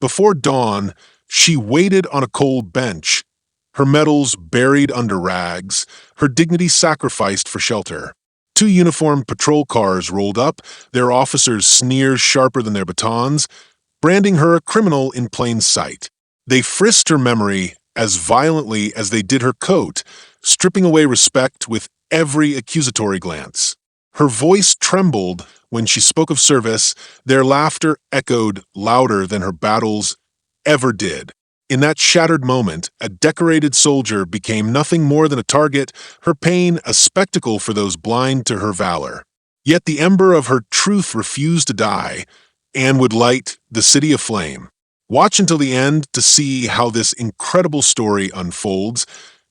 Before dawn, she waited on a cold bench, her medals buried under rags, her dignity sacrificed for shelter. Two uniformed patrol cars rolled up, their officers' sneers sharper than their batons, branding her a criminal in plain sight. They frisked her memory as violently as they did her coat, stripping away respect with every accusatory glance. Her voice trembled when she spoke of service, their laughter echoed louder than her battles ever did. In that shattered moment, a decorated soldier became nothing more than a target, her pain a spectacle for those blind to her valor. Yet the ember of her truth refused to die, and would light the city aflame. Watch until the end to see how this incredible story unfolds,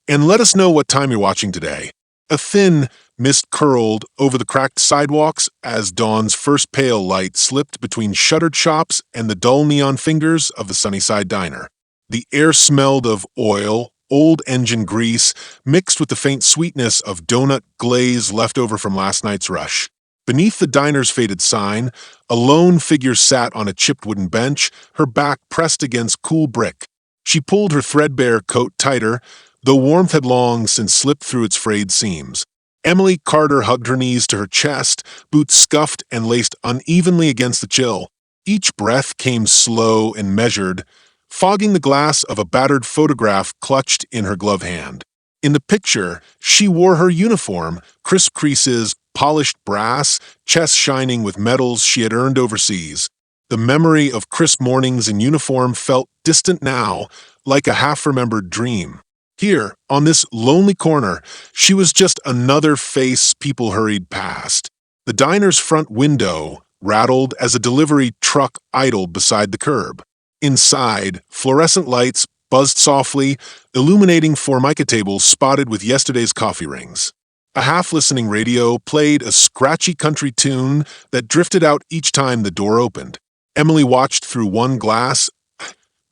and let us know what time you're watching today. A thin mist curled over the cracked sidewalks as dawn's first pale light slipped between shuttered shops and the dull neon fingers of the Sunnyside Diner. The air smelled of oil, old engine grease, mixed with the faint sweetness of donut glaze left over from last night's rush. Beneath the diner's faded sign, a lone figure sat on a chipped wooden bench, her back pressed against cool brick. She pulled her threadbare coat tighter, though warmth had long since slipped through its frayed seams. Emily Carter hugged her knees to her chest, boots scuffed and laced unevenly against the chill. Each breath came slow and measured, fogging the glass of a battered photograph clutched in her glove hand. In the picture, she wore her uniform, crisp creases, polished brass, chest shining with medals she had earned overseas. The memory of crisp mornings in uniform felt distant now, like a half-remembered dream. Here, on this lonely corner, she was just another face people hurried past. The diner's front window rattled as a delivery truck idled beside the curb. Inside, fluorescent lights buzzed softly, illuminating formica tables spotted with yesterday's coffee rings. A half-listening radio played a scratchy country tune that drifted out each time the door opened. Emily watched through one glass,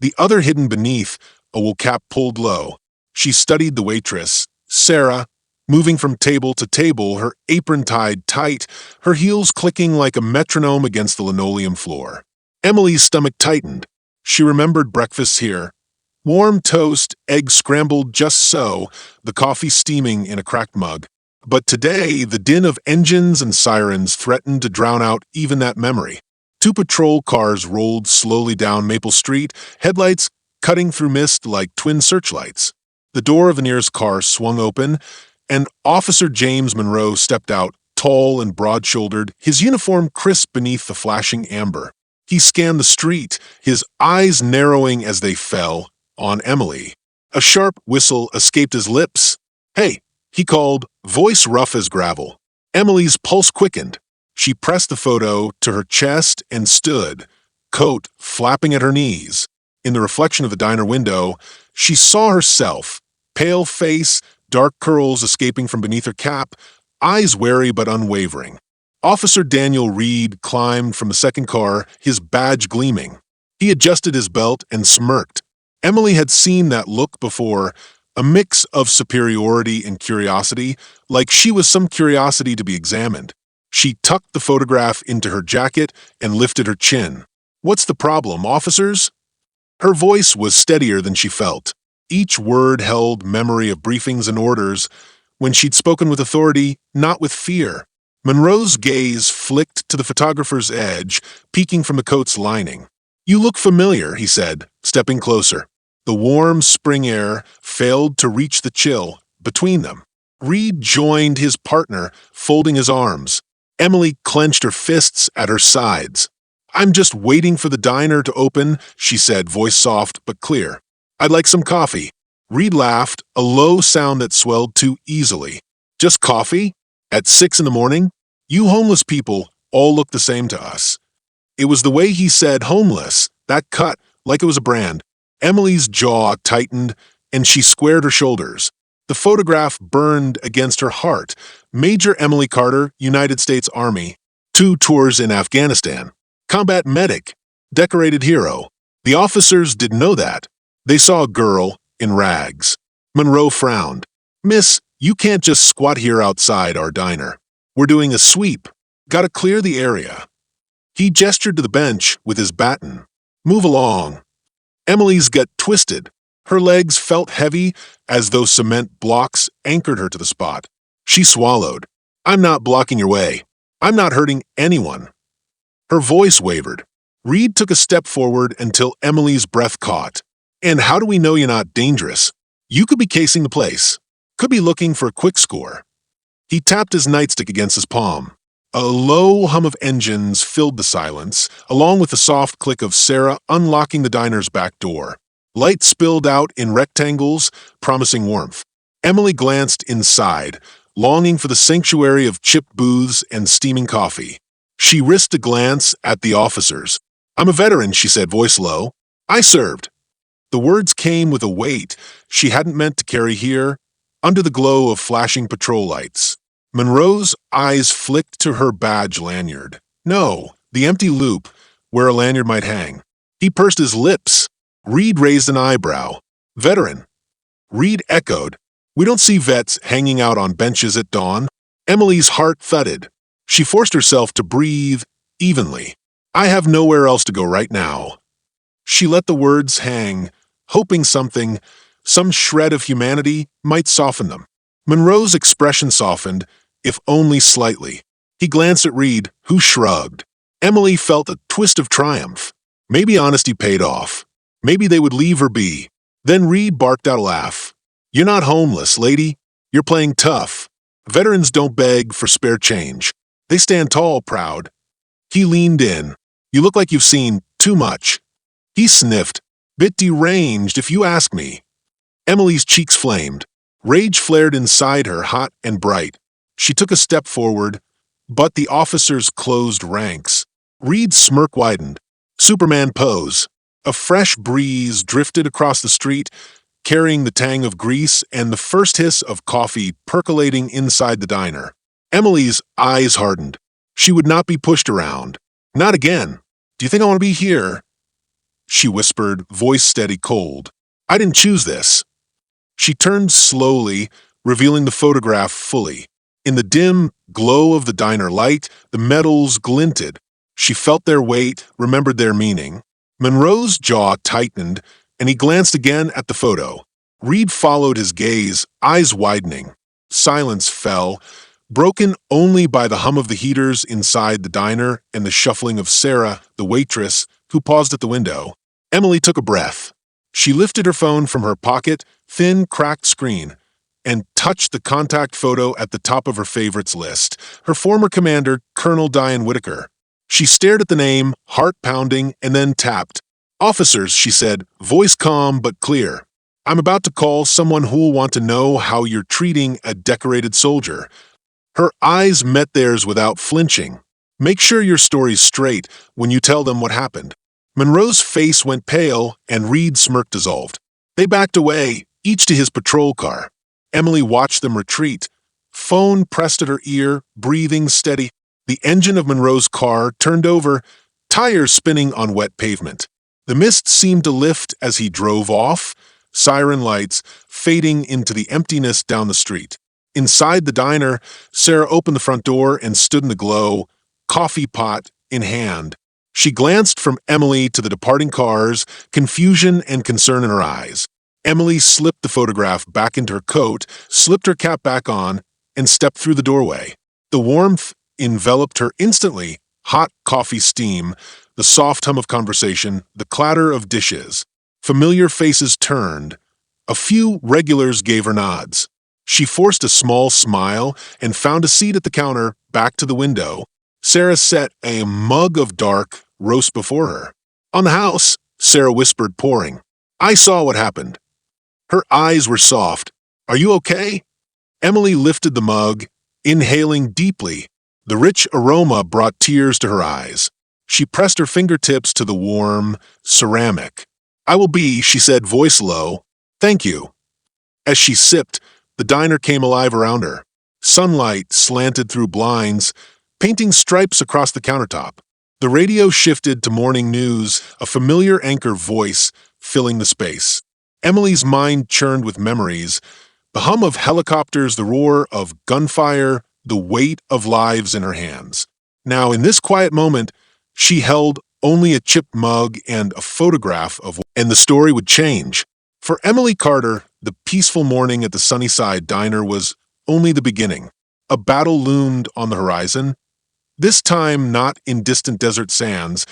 the other hidden beneath, a wool cap pulled low. She studied the waitress, Sarah, moving from table to table, her apron tied tight, her heels clicking like a metronome against the linoleum floor. Emily's stomach tightened. She remembered breakfasts here. Warm toast, eggs scrambled just so, the coffee steaming in a cracked mug. But today, the din of engines and sirens threatened to drown out even that memory. Two patrol cars rolled slowly down Maple Street, headlights cutting through mist like twin searchlights. The door of the nearest car swung open, and Officer James Monroe stepped out, tall and broad-shouldered, his uniform crisp beneath the flashing amber. He scanned the street, his eyes narrowing as they fell on Emily. A sharp whistle escaped his lips. "Hey," he called, voice rough as gravel. Emily's pulse quickened. She pressed the photo to her chest and stood, coat flapping at her knees. In the reflection of the diner window, she saw herself, pale face, dark curls escaping from beneath her cap, eyes wary but unwavering. Officer Daniel Reed climbed from the second car, his badge gleaming. He adjusted his belt and smirked. Emily had seen that look before, a mix of superiority and curiosity, like she was some curiosity to be examined. She tucked the photograph into her jacket and lifted her chin. "What's the problem, officers?" Her voice was steadier than she felt. Each word held memory of briefings and orders, when she'd spoken with authority, not with fear. Monroe's gaze flicked to the photographer's edge, peeking from the coat's lining. "You look familiar," he said, stepping closer. The warm spring air failed to reach the chill between them. Reed joined his partner, folding his arms. Emily clenched her fists at her sides. "I'm just waiting for the diner to open," she said, voice soft but clear. "I'd like some coffee." Reed laughed, a low sound that swelled too easily. "Just coffee? At 6 in the morning? You homeless people all look the same to us." It was the way he said homeless, that cut, like it was a brand. Emily's jaw tightened, and she squared her shoulders. The photograph burned against her heart. Major Emily Carter, United States Army. 2 tours in Afghanistan. Combat medic. Decorated hero. The officers didn't know that. They saw a girl in rags. Monroe frowned. "Miss, you can't just squat here outside our diner. We're doing a sweep. Gotta clear the area." He gestured to the bench with his baton. "Move along. Emily's gut twisted. Her legs felt heavy, as though cement blocks anchored her to the spot. She swallowed. "I'm not blocking your way. I'm not hurting anyone." Her voice wavered. Reed took a step forward until Emily's breath caught. "And how do we know you're not dangerous? You could be casing the place. Could be looking for a quick score." He tapped his nightstick against his palm. A low hum of engines filled the silence, along with the soft click of Sarah unlocking the diner's back door. Light spilled out in rectangles, promising warmth. Emily glanced inside, longing for the sanctuary of chipped booths and steaming coffee. She risked a glance at the officers. "I'm a veteran," she said, voice low. "I served." The words came with a weight she hadn't meant to carry here, under the glow of flashing patrol lights. Monroe's eyes flicked to her badge lanyard. No, the empty loop, where a lanyard might hang. He pursed his lips. Reed raised an eyebrow. "Veteran." Reed echoed. "We don't see vets hanging out on benches at dawn." Emily's heart thudded. She forced herself to breathe evenly. "I have nowhere else to go right now." She let the words hang, hoping some shred of humanity, might soften them. Monroe's expression softened, if only slightly. He glanced at Reed, who shrugged. Emily felt a twist of triumph. Maybe honesty paid off. Maybe they would leave her be. Then Reed barked out a laugh. "You're not homeless, lady. You're playing tough. Veterans don't beg for spare change. They stand tall, proud." He leaned in. "You look like you've seen too much." He sniffed. "Bit deranged, if you ask me." Emily's cheeks flamed. Rage flared inside her, hot and bright. She took a step forward, but the officers closed ranks. Reed's smirk widened. Superman pose. A fresh breeze drifted across the street, carrying the tang of grease and the first hiss of coffee percolating inside the diner. Emily's eyes hardened. She would not be pushed around. Not again. "Do you think I want to be here?" She whispered, voice steady, cold. "I didn't choose this." She turned slowly, revealing the photograph fully. In the dim glow of the diner light, the metals glinted. She felt their weight, remembered their meaning. Monroe's jaw tightened, and he glanced again at the photo. Reed followed his gaze, eyes widening. Silence fell, broken only by the hum of the heaters inside the diner and the shuffling of Sarah, the waitress, who paused at the window. Emily took a breath. She lifted her phone from her pocket, thin, cracked screen, and touched the contact photo at the top of her favorites list, her former commander, Colonel Diane Whitaker. She stared at the name, heart pounding, and then tapped. "Officers," she said, voice calm but clear. "I'm about to call someone who'll want to know how you're treating a decorated soldier." Her eyes met theirs without flinching. "Make sure your story's straight when you tell them what happened." Monroe's face went pale, and Reed's smirk dissolved. They backed away, each to his patrol car. Emily watched them retreat. Phone pressed at her ear, breathing steady. The engine of Monroe's car turned over, tires spinning on wet pavement. The mist seemed to lift as he drove off, siren lights fading into the emptiness down the street. Inside the diner, Sarah opened the front door and stood in the glow, coffee pot in hand. She glanced from Emily to the departing cars, confusion and concern in her eyes. Emily slipped the photograph back into her coat, slipped her cap back on, and stepped through the doorway. The warmth enveloped her instantly, hot coffee steam, the soft hum of conversation, the clatter of dishes. Familiar faces turned. A few regulars gave her nods. She forced a small smile and found a seat at the counter, back to the window. Sarah set a mug of dark roast before her. "On the house," Sarah whispered, pouring. "I saw what happened." Her eyes were soft. "Are you okay?" Emily lifted the mug, inhaling deeply. The rich aroma brought tears to her eyes. She pressed her fingertips to the warm ceramic. "I will be," she said, voice low. "Thank you." As she sipped, the diner came alive around her. Sunlight slanted through blinds, painting stripes across the countertop. The radio shifted to morning news, a familiar anchor voice filling the space. Emily's mind churned with memories, the hum of helicopters, the roar of gunfire, the weight of lives in her hands. Now, in this quiet moment, she held only a chipped mug and a photograph of and the story would change. For Emily Carter, the peaceful morning at the Sunnyside Diner was only the beginning. A battle loomed on the horizon, this time not in distant desert sands,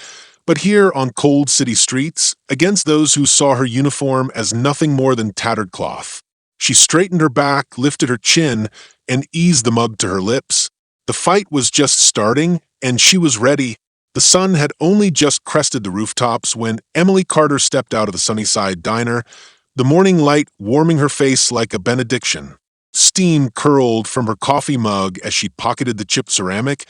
but here on cold city streets, against those who saw her uniform as nothing more than tattered cloth. She straightened her back, lifted her chin, and eased the mug to her lips. The fight was just starting, and she was ready. The sun had only just crested the rooftops when Emily Carter stepped out of the Sunnyside Diner, the morning light warming her face like a benediction. Steam curled from her coffee mug as she pocketed the chipped ceramic,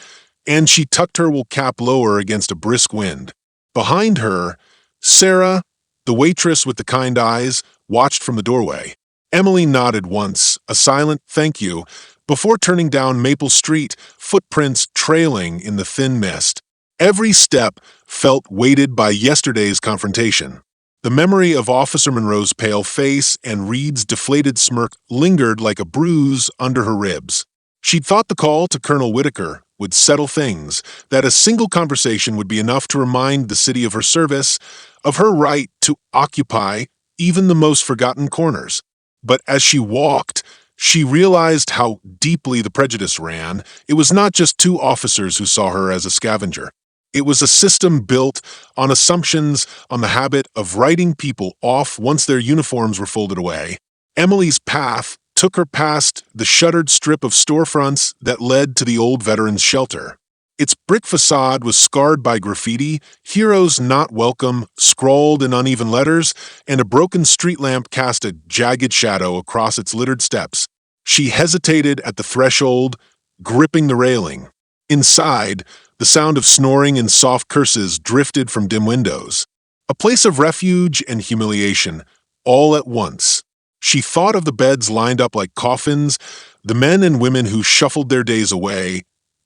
and she tucked her wool cap lower against a brisk wind. Behind her, Sarah, the waitress with the kind eyes, watched from the doorway. Emily nodded once, a silent thank you, before turning down Maple Street, footprints trailing in the thin mist. Every step felt weighted by yesterday's confrontation. The memory of Officer Monroe's pale face and Reed's deflated smirk lingered like a bruise under her ribs. She'd thought the call to Colonel Whitaker would settle things, that a single conversation would be enough to remind the city of her service, of her right to occupy even the most forgotten corners. But as she walked, she realized how deeply the prejudice ran. It was not just two officers who saw her as a scavenger. It was a system built on assumptions, on the habit of writing people off once their uniforms were folded away. Emily's path took her past the shuttered strip of storefronts that led to the old veterans' shelter. Its brick facade was scarred by graffiti, "Heroes Not Welcome" scrawled in uneven letters, and a broken street lamp cast a jagged shadow across its littered steps. She hesitated at the threshold, gripping the railing. Inside, the sound of snoring and soft curses drifted from dim windows. A place of refuge and humiliation, all at once. She thought of the beds lined up like coffins, the men and women who shuffled their days away,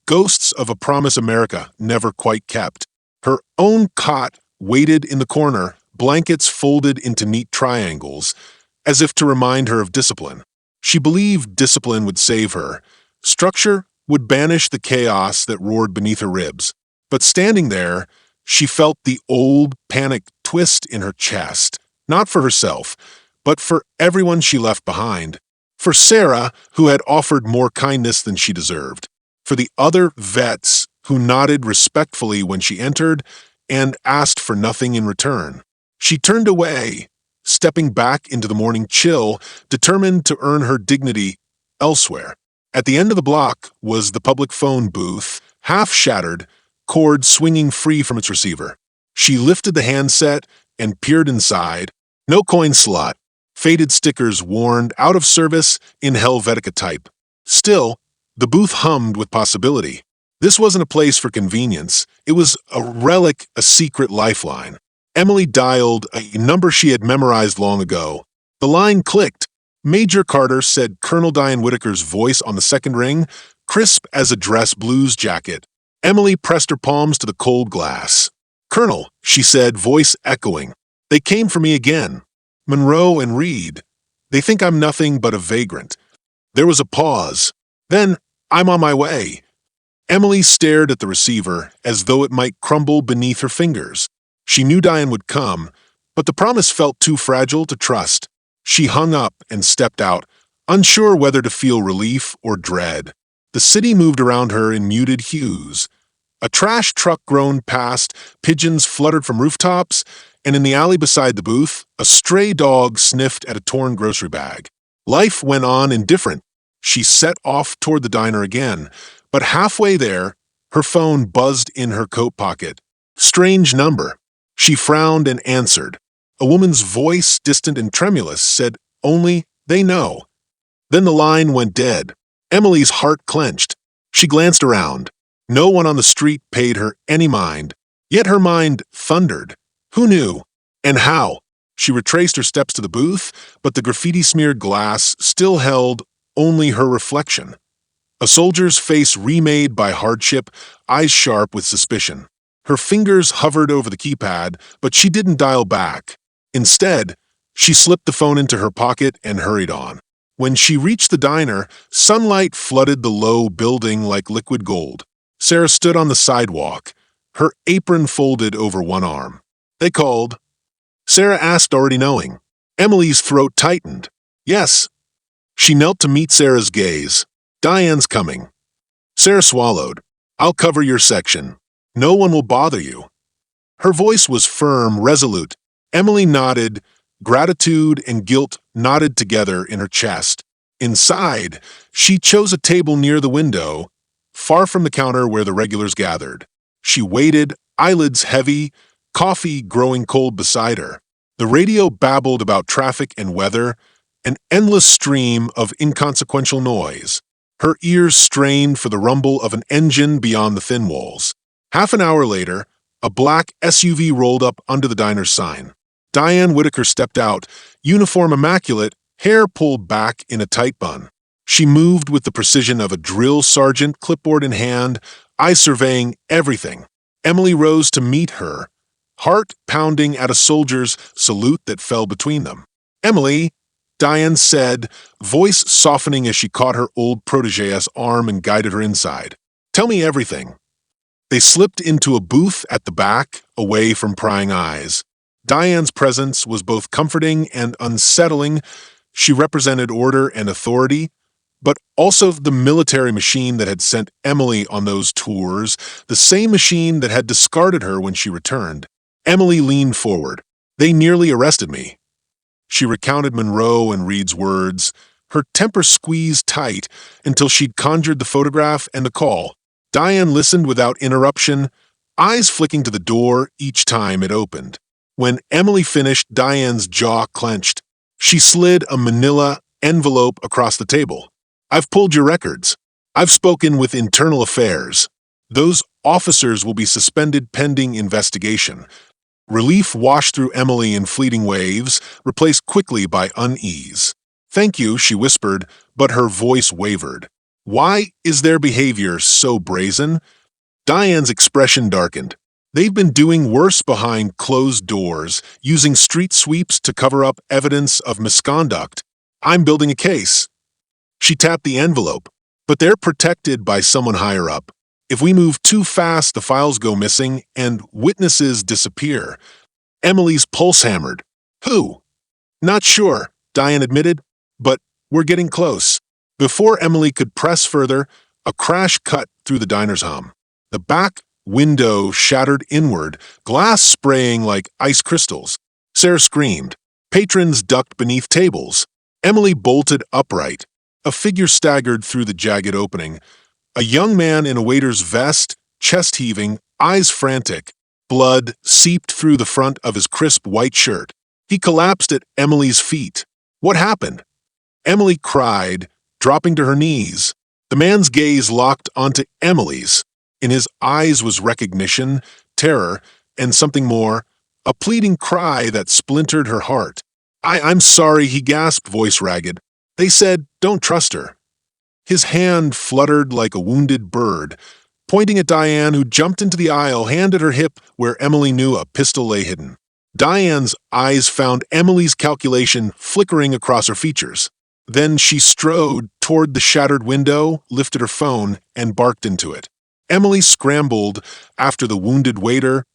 ghosts of a promise America never quite kept. Her own cot waited in the corner, blankets folded into neat triangles, as if to remind her of discipline. She believed discipline would save her. Structure would banish the chaos that roared beneath her ribs. But standing there, she felt the old panic twist in her chest, not for herself, but for everyone she left behind. For Sarah, who had offered more kindness than she deserved. For the other vets who nodded respectfully when she entered and asked for nothing in return. She turned away, stepping back into the morning chill, determined to earn her dignity elsewhere. At the end of the block was the public phone booth, half shattered, cord swinging free from its receiver. She lifted the handset and peered inside. No coin slot. Faded stickers warned out of service in Helvetica type. Still, the booth hummed with possibility. This wasn't a place for convenience. It was a relic, a secret lifeline. Emily dialed a number she had memorized long ago. The line clicked. Major Carter said Colonel Diane Whitaker's voice on the second ring, crisp as a dress blues jacket. Emily pressed her palms to the cold glass. "Colonel," she said, voice echoing. "They came for me again. Monroe and Reed. They think I'm nothing but a vagrant." There was a pause. Then, "I'm on my way." Emily stared at the receiver as though it might crumble beneath her fingers. She knew Diane would come, but the promise felt too fragile to trust. She hung up and stepped out, unsure whether to feel relief or dread. The city moved around her in muted hues. A trash truck groaned past, pigeons fluttered from rooftops, and in the alley beside the booth, a stray dog sniffed at a torn grocery bag. Life went on indifferent. She set off toward the diner again, but halfway there, her phone buzzed in her coat pocket. Strange number. She frowned and answered. A woman's voice, distant and tremulous, said, "Only they know." Then the line went dead. Emily's heart clenched. She glanced around. No one on the street paid her any mind. Yet her mind thundered. Who knew? And how? She retraced her steps to the booth, but the graffiti-smeared glass still held only her reflection. A soldier's face remade by hardship, eyes sharp with suspicion. Her fingers hovered over the keypad, but she didn't dial back. Instead, she slipped the phone into her pocket and hurried on. When she reached the diner, sunlight flooded the low building like liquid gold. Sarah stood on the sidewalk, her apron folded over one arm. They called. Sarah asked, already knowing. Emily's throat tightened. Yes. She knelt to meet Sarah's gaze. Diane's coming. Sarah swallowed. I'll cover your section. No one will bother you. Her voice was firm, resolute. Emily nodded. Gratitude and guilt knotted together in her chest. Inside, she chose a table near the window, far from the counter where the regulars gathered. She waited, eyelids heavy, coffee growing cold beside her. The radio babbled about traffic and weather, an endless stream of inconsequential noise. Her ears strained for the rumble of an engine beyond the thin walls. Half an hour later, a black SUV rolled up under the diner's sign. Diane Whitaker stepped out, uniform immaculate, hair pulled back in a tight bun. She moved with the precision of a drill sergeant, clipboard in hand, eyes surveying everything. Emily rose to meet her, heart pounding at a soldier's salute that fell between them. Emily, Diane said, voice softening as she caught her old protégé's arm and guided her inside. Tell me everything. They slipped into a booth at the back, away from prying eyes. Diane's presence was both comforting and unsettling. She represented order and authority, but also the military machine that had sent Emily on those tours, the same machine that had discarded her when she returned. Emily leaned forward. They nearly arrested me. She recounted Monroe and Reed's words, her temper squeezed tight until she'd conjured the photograph and the call. Diane listened without interruption, eyes flicking to the door each time it opened. When Emily finished, Diane's jaw clenched. She slid a manila envelope across the table. I've pulled your records. I've spoken with Internal Affairs. Those officers will be suspended pending investigation. Relief washed through Emily in fleeting waves, replaced quickly by unease. Thank you, she whispered, but her voice wavered. Why is their behavior so brazen? Diane's expression darkened. They've been doing worse behind closed doors, using street sweeps to cover up evidence of misconduct. I'm building a case. She tapped the envelope, but they're protected by someone higher up. If we move too fast, the files go missing and witnesses disappear. Emily's pulse hammered. Who? Not sure, Diane admitted, but we're getting close. Before Emily could press further, a crash cut through the diner's hum. The back window shattered inward, glass spraying like ice crystals. Sarah screamed. Patrons ducked beneath tables. Emily bolted upright. A figure staggered through the jagged opening. A young man in a waiter's vest, chest heaving, eyes frantic. Blood seeped through the front of his crisp white shirt. He collapsed at Emily's feet. What happened? Emily cried, dropping to her knees. The man's gaze locked onto Emily's. In his eyes was recognition, terror, and something more, a pleading cry that splintered her heart. I'm sorry, he gasped, voice ragged. They said, don't trust her. His hand fluttered like a wounded bird, pointing at Diane, who jumped into the aisle, hand at her hip where Emily knew a pistol lay hidden. Diane's eyes found Emily's calculation flickering across her features. Then she strode toward the shattered window, lifted her phone, and barked into it. Emily scrambled after the wounded waiter,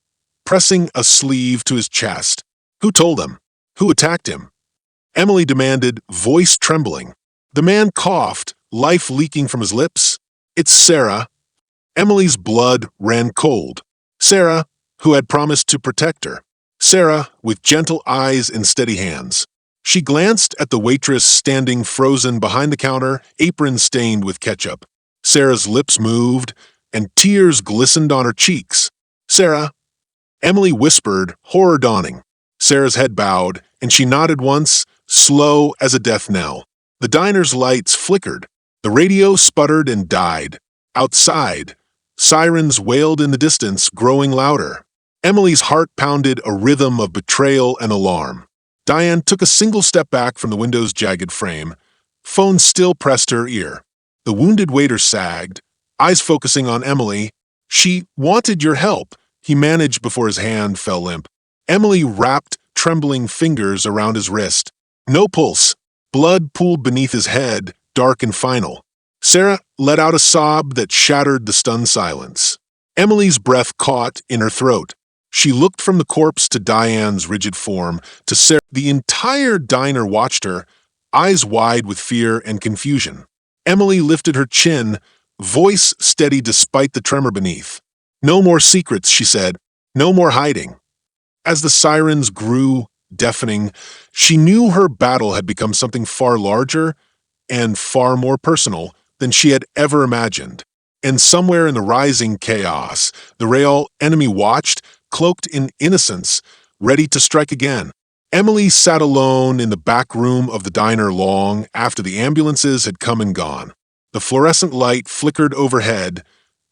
pressing a sleeve to his chest. Who told him? Who attacked him? Emily demanded, voice trembling. The man coughed, life leaking from his lips. It's Sarah. Emily's blood ran cold. Sarah, who had promised to protect her. Sarah, with gentle eyes and steady hands. She glanced at the waitress standing frozen behind the counter, apron stained with ketchup. Sarah's lips moved, and tears glistened on her cheeks. Sarah. Emily whispered, horror dawning. Sarah's head bowed, and she nodded once, slow as a death knell. The diner's lights flickered. The radio sputtered and died. Outside, sirens wailed in the distance, growing louder. Emily's heart pounded a rhythm of betrayal and alarm. Diane took a single step back from the window's jagged frame. Phone still pressed to her ear. The wounded waiter sagged, eyes focusing on Emily. She wanted your help, he managed before his hand fell limp. Emily wrapped trembling fingers around his wrist. No pulse. Blood pooled beneath his head, dark and final. Sarah let out a sob that shattered the stunned silence. Emily's breath caught in her throat. She looked from the corpse to Diane's rigid form, to Sarah. The entire diner watched her, eyes wide with fear and confusion. Emily lifted her chin, voice steady despite the tremor beneath. "No more secrets," she said. "No more hiding." As the sirens grew, deafening, she knew her battle had become something far larger and far more personal than she had ever imagined. And somewhere in the rising chaos, the real enemy watched, cloaked in innocence, ready to strike again. Emily sat alone in the back room of the diner long after the ambulances had come and gone. The fluorescent light flickered overhead,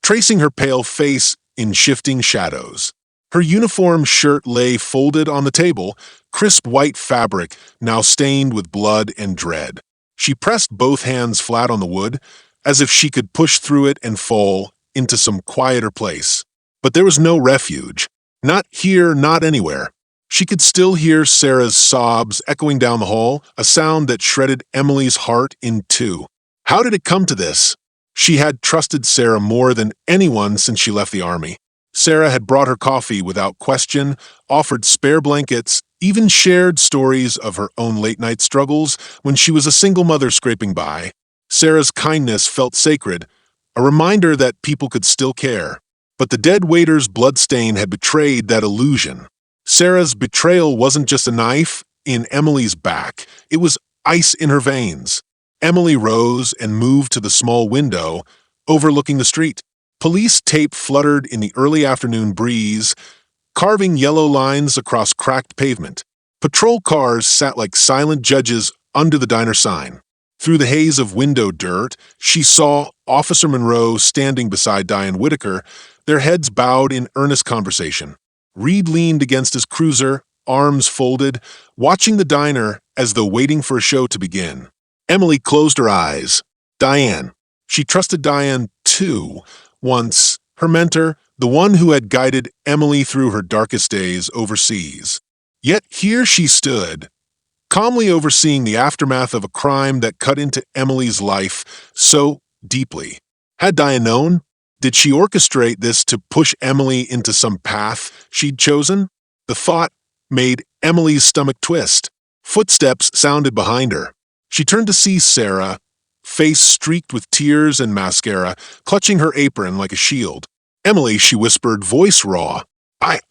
tracing her pale face in shifting shadows. Her uniform shirt lay folded on the table, crisp white fabric now stained with blood and dread. She pressed both hands flat on the wood, as if she could push through it and fall into some quieter place. But there was no refuge. Not here, not anywhere. She could still hear Sarah's sobs echoing down the hall, a sound that shredded Emily's heart in two. How did it come to this? She had trusted Sarah more than anyone since she left the army. Sarah had brought her coffee without question, offered spare blankets, even shared stories of her own late-night struggles when she was a single mother scraping by. Sarah's kindness felt sacred, a reminder that people could still care. But the dead waiter's bloodstain had betrayed that illusion. Sarah's betrayal wasn't just a knife in Emily's back, it was ice in her veins. Emily rose and moved to the small window overlooking the street. Police tape fluttered in the early afternoon breeze, carving yellow lines across cracked pavement. Patrol cars sat like silent judges under the diner sign. Through the haze of window dirt, she saw Officer Monroe standing beside Diane Whitaker, their heads bowed in earnest conversation. Reed leaned against his cruiser, arms folded, watching the diner as though waiting for a show to begin. Emily closed her eyes. Diane. She trusted Diane, too, once, her mentor, the one who had guided Emily through her darkest days overseas. Yet here she stood, calmly overseeing the aftermath of a crime that cut into Emily's life so deeply. Had Diane known? Did she orchestrate this to push Emily into some path she'd chosen? The thought made Emily's stomach twist. Footsteps sounded behind her. She turned to see Sarah, face streaked with tears and mascara, clutching her apron like a shield. "Emily," she whispered, voice raw.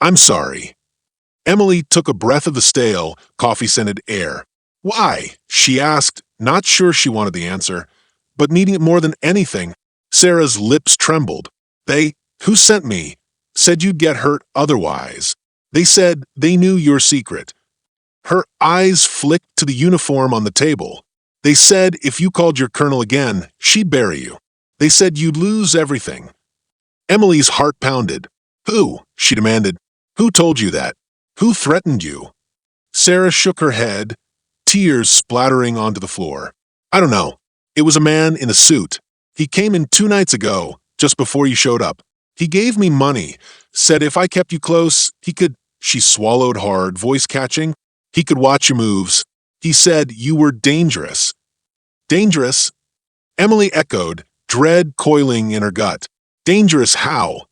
I'm sorry." Emily took a breath of the stale, coffee-scented air. "Why?" she asked, not sure she wanted the answer, but needing it more than anything. Sarah's lips trembled. Who sent me? Said you'd get hurt otherwise. They said they knew your secret." Her eyes flicked to the uniform on the table. "They said if you called your colonel again, she'd bury you. They said you'd lose everything." Emily's heart pounded. "Who?" she demanded. "Who told you that? Who threatened you?" Sarah shook her head, tears splattering onto the floor. "I don't know. It was a man in a suit. He came in 2 nights ago, just before you showed up. He gave me money, said if I kept you close, he could—" She swallowed hard, voice catching. "He could watch your moves. He said you were dangerous." "Dangerous?" Emily echoed, dread coiling in her gut. "Dangerous how?"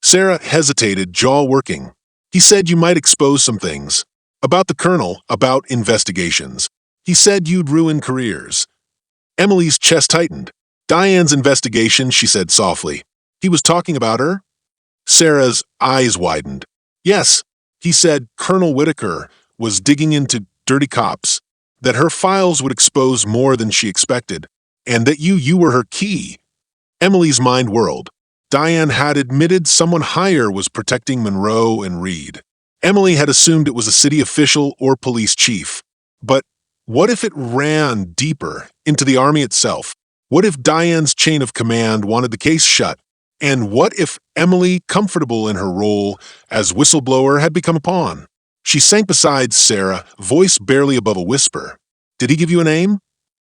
Sarah hesitated, jaw working. "He said you might expose some things. About the colonel, about investigations. He said you'd ruin careers." Emily's chest tightened. "Diane's investigation," she said softly. "He was talking about her?" Sarah's eyes widened. "Yes, he said Colonel Whitaker was digging into dirty cops, that her files would expose more than she expected, and that you were her key." Emily's mind whirled. Diane had admitted someone higher was protecting Monroe and Reed. Emily had assumed it was a city official or police chief. But what if it ran deeper into the army itself? What if Diane's chain of command wanted the case shut? And what if Emily, comfortable in her role as whistleblower, had become a pawn? She sank beside Sarah, voice barely above a whisper. "Did he give you a name?"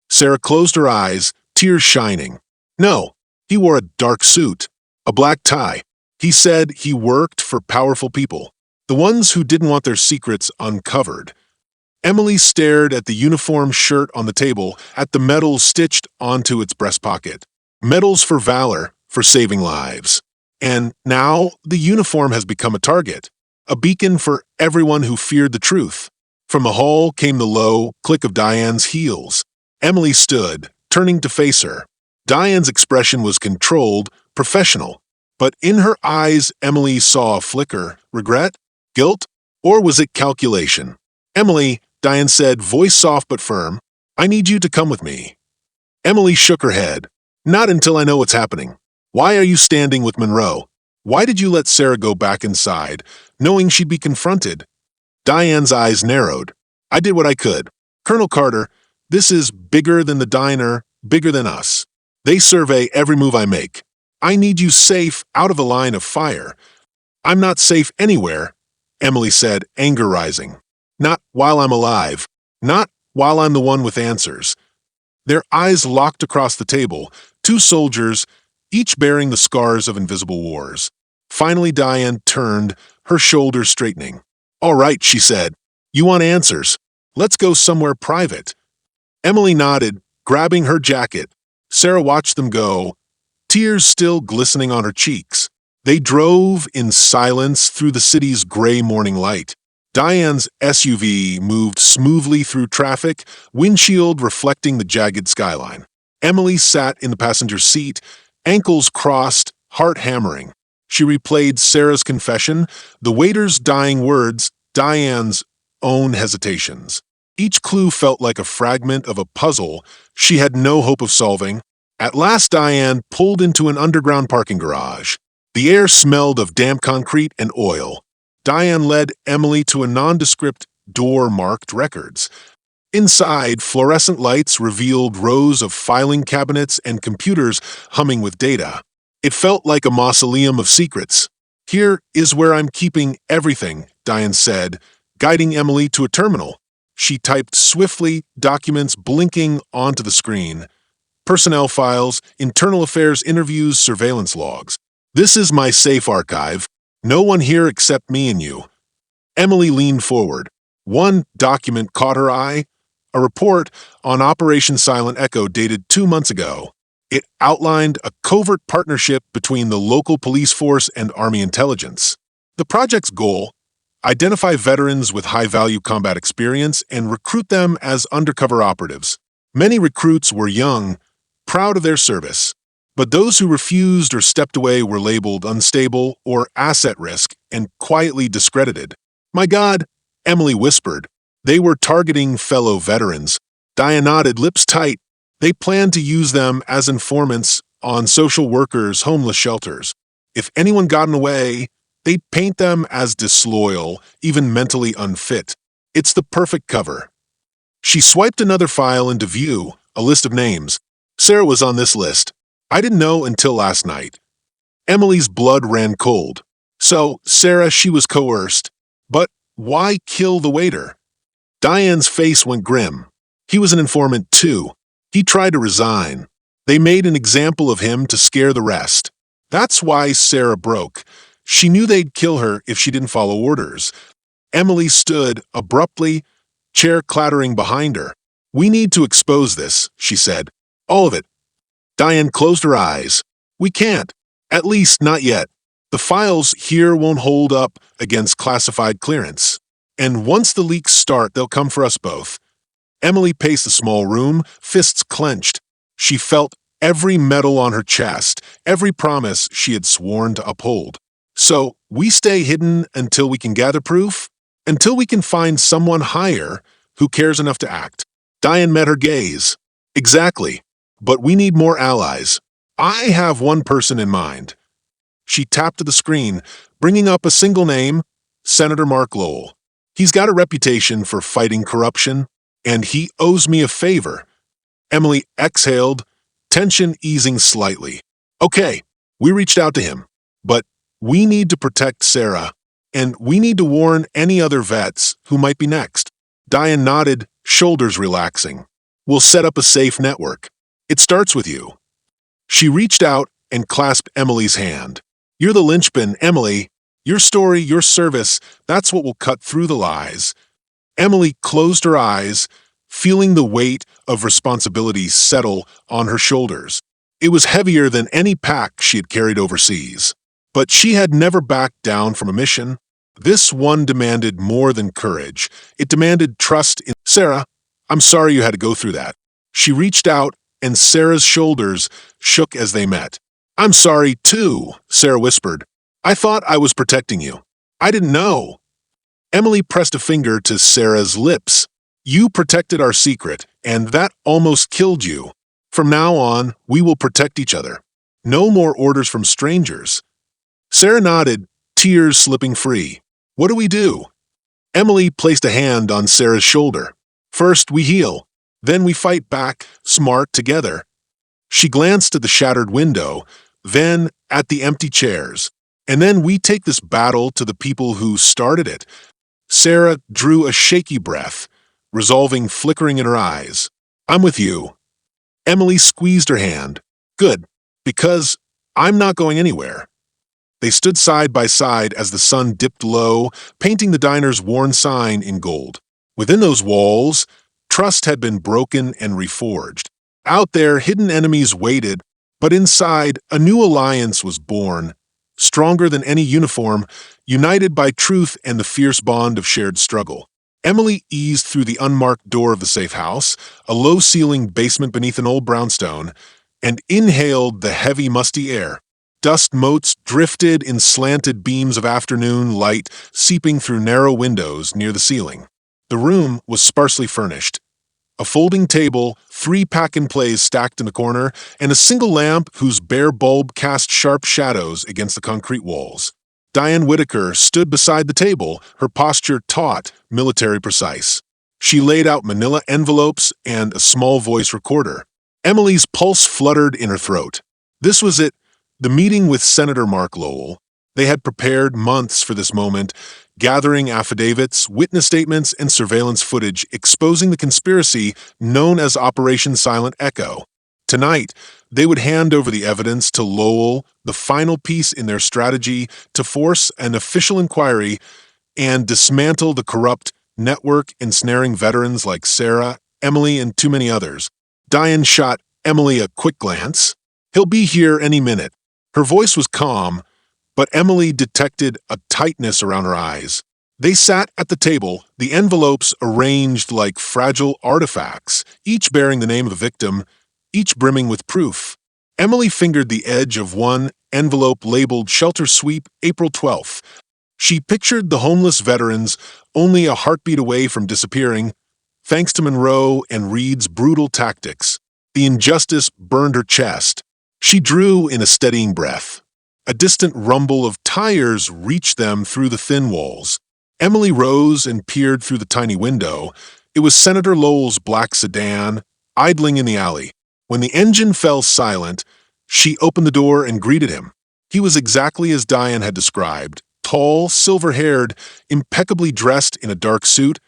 Sarah closed her eyes, tears shining. "No, he wore a dark suit, a black tie. He said he worked for powerful people, the ones who didn't want their secrets uncovered." Emily stared at the uniform shirt on the table, at the medals stitched onto its breast pocket. Medals for valor, for saving lives. And now the uniform has become a target. a beacon for everyone who feared the truth. From the hall came the low click of Diane's heels. Emily stood, turning to face her. Diane's expression was controlled, professional. But in her eyes, Emily saw a flicker. Regret? Guilt? Or was it calculation? "Emily," Diane said, voice soft but firm, "I need you to come with me." Emily shook her head. "Not until I know what's happening. Why are you standing with Monroe? Why did you let Sarah go back inside, knowing she'd be confronted?" Diane's eyes narrowed. "I did what I could. Colonel Carter, this is bigger than the diner, bigger than us. They survey every move I make. I need you safe, out of the line of fire." "I'm not safe anywhere," Emily said, anger rising. "Not while I'm alive. Not while I'm the one with answers." Their eyes locked across the table, two soldiers, each bearing the scars of invisible wars. Finally, Diane turned, her shoulders straightening. "All right," she said. "You want answers? Let's go somewhere private." Emily nodded, grabbing her jacket. Sarah watched them go, tears still glistening on her cheeks. They drove in silence through the city's gray morning light. Diane's SUV moved smoothly through traffic, windshield reflecting the jagged skyline. Emily sat in the passenger seat, ankles crossed, heart hammering. She replayed Sarah's confession, the waiter's dying words, Diane's own hesitations. Each clue felt like a fragment of a puzzle she had no hope of solving. At last, Diane pulled into an underground parking garage. The air smelled of damp concrete and oil. Diane led Emily to a nondescript door marked records. Inside, fluorescent lights revealed rows of filing cabinets and computers humming with data. It felt like a mausoleum of secrets. "Here is where I'm keeping everything," Diane said, guiding Emily to a terminal. She typed swiftly, documents blinking onto the screen. Personnel files, internal affairs interviews, surveillance logs. "This is my safe archive. No one here except me and you." Emily leaned forward. One document caught her eye, a report on Operation Silent Echo dated 2 months ago. It outlined a covert partnership between the local police force and Army intelligence. The project's goal: identify veterans with high-value combat experience and recruit them as undercover operatives. Many recruits were young, proud of their service. But those who refused or stepped away were labeled unstable or asset risk and quietly discredited. "My God," Emily whispered. They were targeting fellow veterans. Diane nodded, lips tight. They planned to use them as informants on social workers, homeless shelters. If anyone got in the way, they'd paint them as disloyal, even mentally unfit. It's the perfect cover. She swiped another file into view, a list of names. Sarah was on this list. "I didn't know until last night." Emily's blood ran cold. So, Sarah, she was coerced. But why kill the waiter? Diane's face went grim. He was an informant too. He tried to resign. They made an example of him to scare the rest. That's why Sarah broke. She knew they'd kill her if she didn't follow orders. Emily stood abruptly, chair clattering behind her. "We need to expose this," she said. "All of it." Diane closed her eyes. "We can't. At least not yet. The files here won't hold up against classified clearance. And once the leaks start, they'll come for us both." Emily paced the small room, fists clenched. She felt every metal on her chest, every promise she had sworn to uphold. "So, we stay hidden until we can gather proof? Until we can find someone higher who cares enough to act?" Diane met her gaze. "Exactly. But we need more allies. I have one person in mind." She tapped at the screen, bringing up a single name, Senator Mark Lowell. "He's got a reputation for fighting corruption, and he owes me a favor." Emily exhaled, tension easing slightly. "Okay, we reached out to him, but we need to protect Sarah, and we need to warn any other vets who might be next." Diane nodded, shoulders relaxing. "We'll set up a safe network. It starts with you." She reached out and clasped Emily's hand. "You're the linchpin, Emily. Your story, your service, that's what will cut through the lies." Emily closed her eyes, feeling the weight of responsibility settle on her shoulders. It was heavier than any pack she had carried overseas. But she had never backed down from a mission. This one demanded more than courage. It demanded trust in Sarah. I'm sorry you had to go through that. She reached out, and Sarah's shoulders shook as they met. I'm sorry, too, Sarah whispered. I thought I was protecting you. I didn't know. Emily pressed a finger to Sarah's lips. You protected our secret, and that almost killed you. From now on, we will protect each other. No more orders from strangers. Sarah nodded, tears slipping free. What do we do? Emily placed a hand on Sarah's shoulder. First, we heal. Then we fight back, smart, together. She glanced at the shattered window, then at the empty chairs. And then we take this battle to the people who started it. Sarah drew a shaky breath, resolving flickering in her eyes. I'm with you. Emily squeezed her hand. Good, because I'm not going anywhere. They stood side by side as the sun dipped low, painting the diner's worn sign in gold. Within those walls, trust had been broken and reforged. Out there, hidden enemies waited, but inside, a new alliance was born, stronger than any uniform, united by truth and the fierce bond of shared struggle. Emily eased through the unmarked door of the safe house, a low-ceilinged basement beneath an old brownstone, and inhaled the heavy, musty air. Dust motes drifted in slanted beams of afternoon light seeping through narrow windows near the ceiling. The room was sparsely furnished. A folding table, 3 pack-and-plays stacked in the corner, and a single lamp whose bare bulb cast sharp shadows against the concrete walls. Diane Whitaker stood beside the table, her posture taut, military precise. She laid out manila envelopes and a small voice recorder. Emily's pulse fluttered in her throat. This was it. The meeting with Senator Mark Lowell. They had prepared months for this moment, gathering affidavits, witness statements, and surveillance footage exposing the conspiracy known as Operation Silent Echo. Tonight, they would hand over the evidence to Lowell, the final piece in their strategy to force an official inquiry and dismantle the corrupt network ensnaring veterans like Sarah, Emily, and too many others. Diane shot Emily a quick glance. He'll be here any minute. Her voice was calm, but Emily detected a tightness around her eyes. They sat at the table, the envelopes arranged like fragile artifacts, each bearing the name of the victim, each brimming with proof. Emily fingered the edge of one envelope labeled Shelter Sweep, April 12th. She pictured the homeless veterans only a heartbeat away from disappearing, thanks to Monroe and Reed's brutal tactics. The injustice burned her chest. She drew in a steadying breath. A distant rumble of tires reached them through the thin walls. Emily rose and peered through the tiny window. It was Senator Lowell's black sedan, idling in the alley. When the engine fell silent, she opened the door and greeted him. He was exactly as Diane had described, tall, silver-haired, impeccably dressed in a dark suit,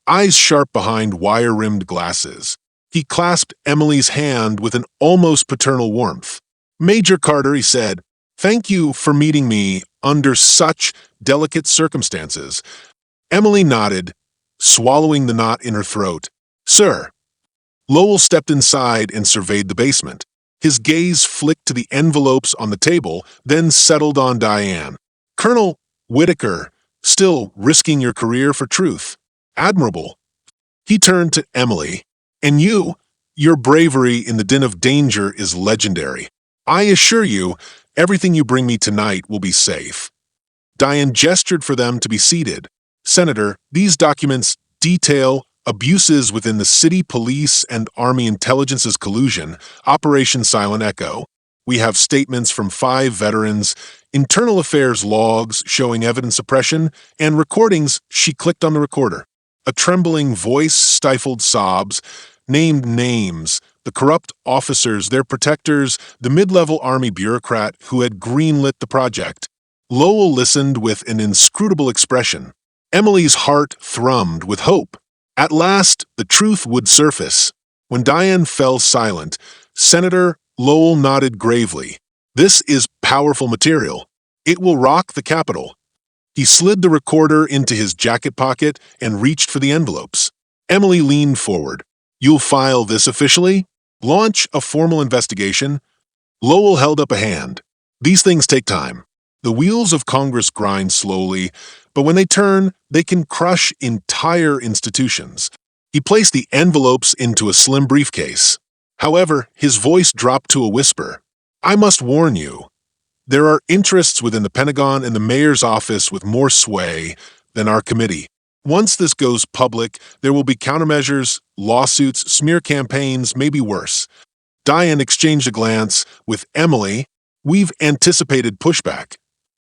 eyes sharp behind wire-rimmed glasses. He clasped Emily's hand with an almost paternal warmth. Major Carter, he said, thank you for meeting me under such delicate circumstances. Emily nodded, swallowing the knot in her throat. Sir. Lowell stepped inside and surveyed the basement. His gaze flicked to the envelopes on the table, then settled on Diane. Colonel Whitaker, still risking your career for truth. Admirable. He turned to Emily. And you, your bravery in the din of danger is legendary. I assure you, everything you bring me tonight will be safe. Diane gestured for them to be seated. Senator, these documents detail abuses within the city police and Army intelligence's collusion, Operation Silent Echo. We have statements from 5 veterans, internal affairs logs showing evidence suppression, and recordings. She clicked on the recorder. A trembling voice stifled sobs, named names, the corrupt officers, their protectors, the mid-level Army bureaucrat who had greenlit the project. Lowell listened with an inscrutable expression. Emily's heart thrummed with hope. At last, the truth would surface. When Diane fell silent, Senator Lowell nodded gravely. This is powerful material. It will rock the Capitol. He slid the recorder into his jacket pocket and reached for the envelopes. Emily leaned forward. You'll file this officially? Launch a formal investigation? Lowell held up a hand. These things take time. The wheels of Congress grind slowly, but when they turn, they can crush entire institutions. He placed the envelopes into a slim briefcase. However, his voice dropped to a whisper. I must warn you, there are interests within the Pentagon and the mayor's office with more sway than our committee. Once this goes public, there will be countermeasures, lawsuits, smear campaigns, maybe worse. Diane exchanged a glance with Emily. We've anticipated pushback.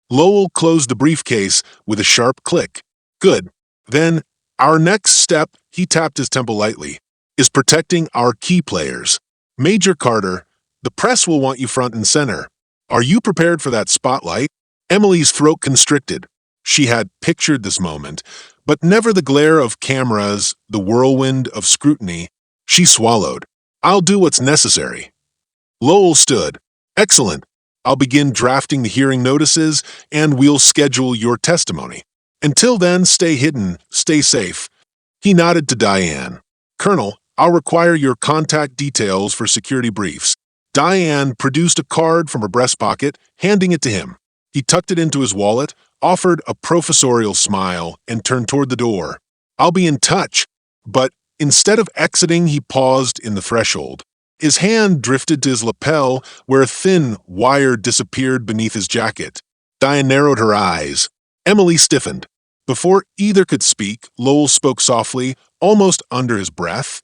Lowell closed the briefcase with a sharp click. Good. Then, our next step, he tapped his temple lightly, is protecting our key players. Major Carter, the press will want you front and center. Are you prepared for that spotlight? Emily's throat constricted. She had pictured this moment, but never the glare of cameras, the whirlwind of scrutiny. She swallowed. I'll do what's necessary. Lowell stood. Excellent. I'll begin drafting the hearing notices, and we'll schedule your testimony. Until then, stay hidden, stay safe. He nodded to Diane. Colonel, I'll require your contact details for security briefs. Diane produced a card from her breast pocket, handing it to him. He tucked it into his wallet, offered a professorial smile, and turned toward the door. I'll be in touch. But instead of exiting, he paused in the threshold. His hand drifted to his lapel, where a thin wire disappeared beneath his jacket. Diane narrowed her eyes. Emily stiffened. Before either could speak, Lowell spoke softly, almost under his breath.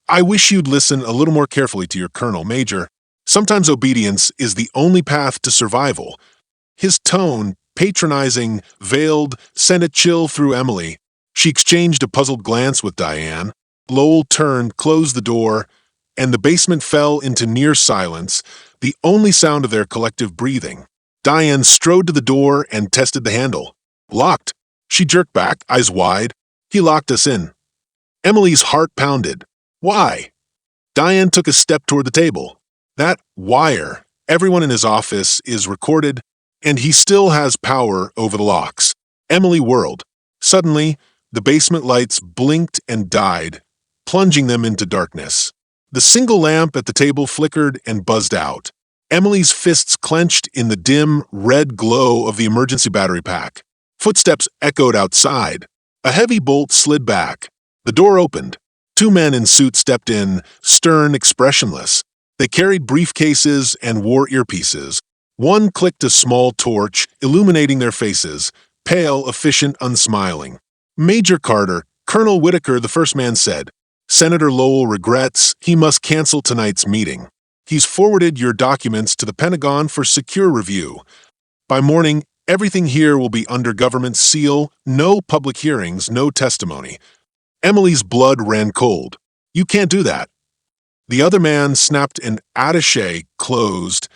I wish you'd listen a little more carefully to your colonel, Major. Sometimes obedience is the only path to survival. His tone, patronizing, veiled, sent a chill through Emily. She exchanged a puzzled glance with Diane. Lowell turned, closed the door, and the basement fell into near silence, the only sound of their collective breathing. Diane strode to the door and tested the handle. Locked. She jerked back, eyes wide. He locked us in. Emily's heart pounded. Why? Diane took a step toward the table. That wire, everyone in his office, is recorded, and he still has power over the locks. Emily whirled. Suddenly, the basement lights blinked and died, plunging them into darkness. The single lamp at the table flickered and buzzed out. Emily's fists clenched in the dim, red glow of the emergency battery pack. Footsteps echoed outside. A heavy bolt slid back. The door opened. Two men in suits stepped in, stern, expressionless. They carried briefcases and wore earpieces. One clicked a small torch, illuminating their faces, pale, efficient, unsmiling. Major Carter, Colonel Whitaker, the first man said. Senator Lowell regrets he must cancel tonight's meeting. He's forwarded your documents to the Pentagon for secure review. By morning, everything here will be under government seal, no public hearings, no testimony. Emily's blood ran cold. You can't do that. The other man snapped an attaché closed,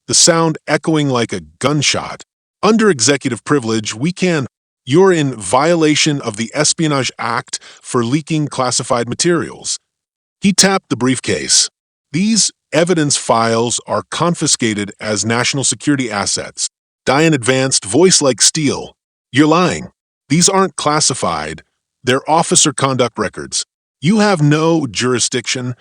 the sound echoing like a gunshot. Under executive privilege, we can. You're in violation of the Espionage Act for leaking classified materials. He tapped the briefcase. These evidence files are confiscated as national security assets. Diane advanced, voice like steel. You're lying. These aren't classified. They're officer conduct records. You have no jurisdiction.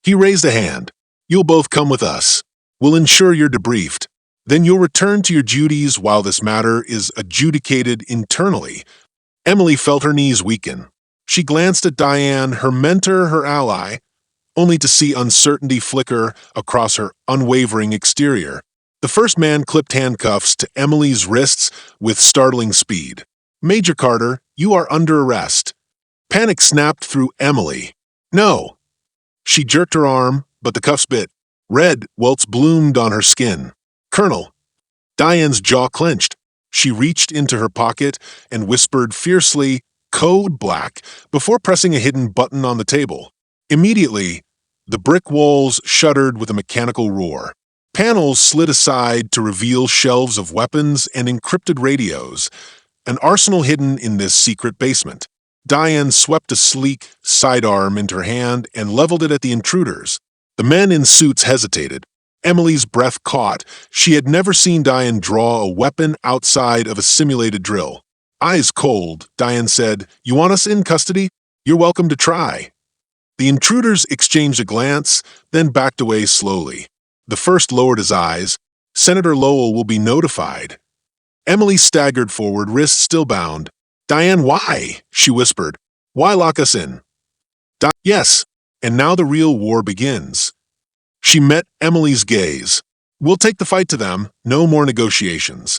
He raised a hand. You'll both come with us. We'll ensure you're debriefed. Then you'll return to your duties while this matter is adjudicated internally. Emily felt her knees weaken. She glanced at Diane, her mentor, her ally, only to see uncertainty flicker across her unwavering exterior. The first man clipped handcuffs to Emily's wrists with startling speed. Major Carter, you are under arrest. Panic snapped through Emily. No. She jerked her arm, but the cuffs bit. Red welts bloomed on her skin. Colonel. Diane's jaw clenched. She reached into her pocket and whispered fiercely, "Code Black," before pressing a hidden button on the table. Immediately, the brick walls shuddered with a mechanical roar. Panels slid aside to reveal shelves of weapons and encrypted radios, an arsenal hidden in this secret basement. Diane swept a sleek sidearm into her hand and leveled it at the intruders. The men in suits hesitated. Emily's breath caught. She had never seen Diane draw a weapon outside of a simulated drill. Eyes cold, Diane said, "You want us in custody? You're welcome to try." The intruders exchanged a glance, then backed away slowly. The first lowered his eyes. Senator Lowell will be notified. Emily staggered forward, wrists still bound. "Diane, why?" she whispered. "Why lock us in?" "Yes, and now the real war begins." She met Emily's gaze. "We'll take the fight to them, no more negotiations."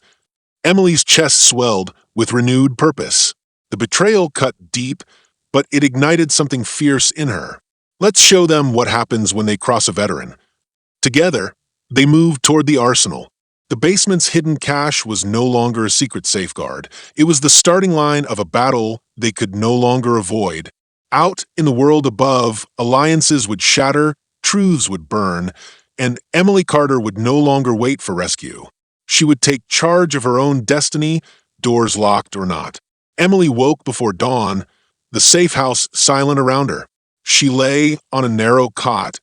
Emily's chest swelled with renewed purpose. The betrayal cut deep, but it ignited something fierce in her. "Let's show them what happens when they cross a veteran." Together, they moved toward the arsenal. The basement's hidden cache was no longer a secret safeguard. It was the starting line of a battle they could no longer avoid. Out in the world above, alliances would shatter, truths would burn, and Emily Carter would no longer wait for rescue. She would take charge of her own destiny, doors locked or not. Emily woke before dawn, the safe house silent around her. She lay on a narrow cot,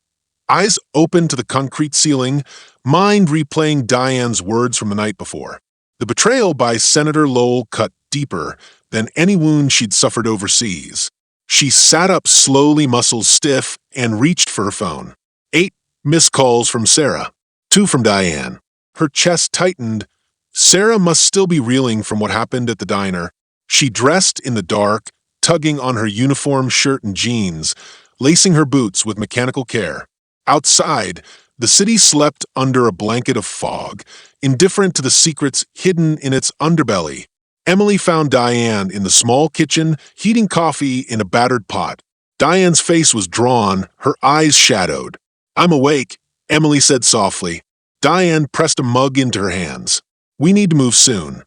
eyes open to the concrete ceiling, mind replaying Diane's words from the night before. The betrayal by Senator Lowell cut deeper than any wound she'd suffered overseas. She sat up slowly, muscles stiff, and reached for her phone. 8 missed calls from Sarah, 2 from Diane. Her chest tightened. Sarah must still be reeling from what happened at the diner. She dressed in the dark, tugging on her uniform shirt and jeans, lacing her boots with mechanical care. Outside, the city slept under a blanket of fog, indifferent to the secrets hidden in its underbelly. Emily found Diane in the small kitchen, heating coffee in a battered pot. Diane's face was drawn, her eyes shadowed. "I'm awake," Emily said softly. Diane pressed a mug into her hands. "We need to move soon."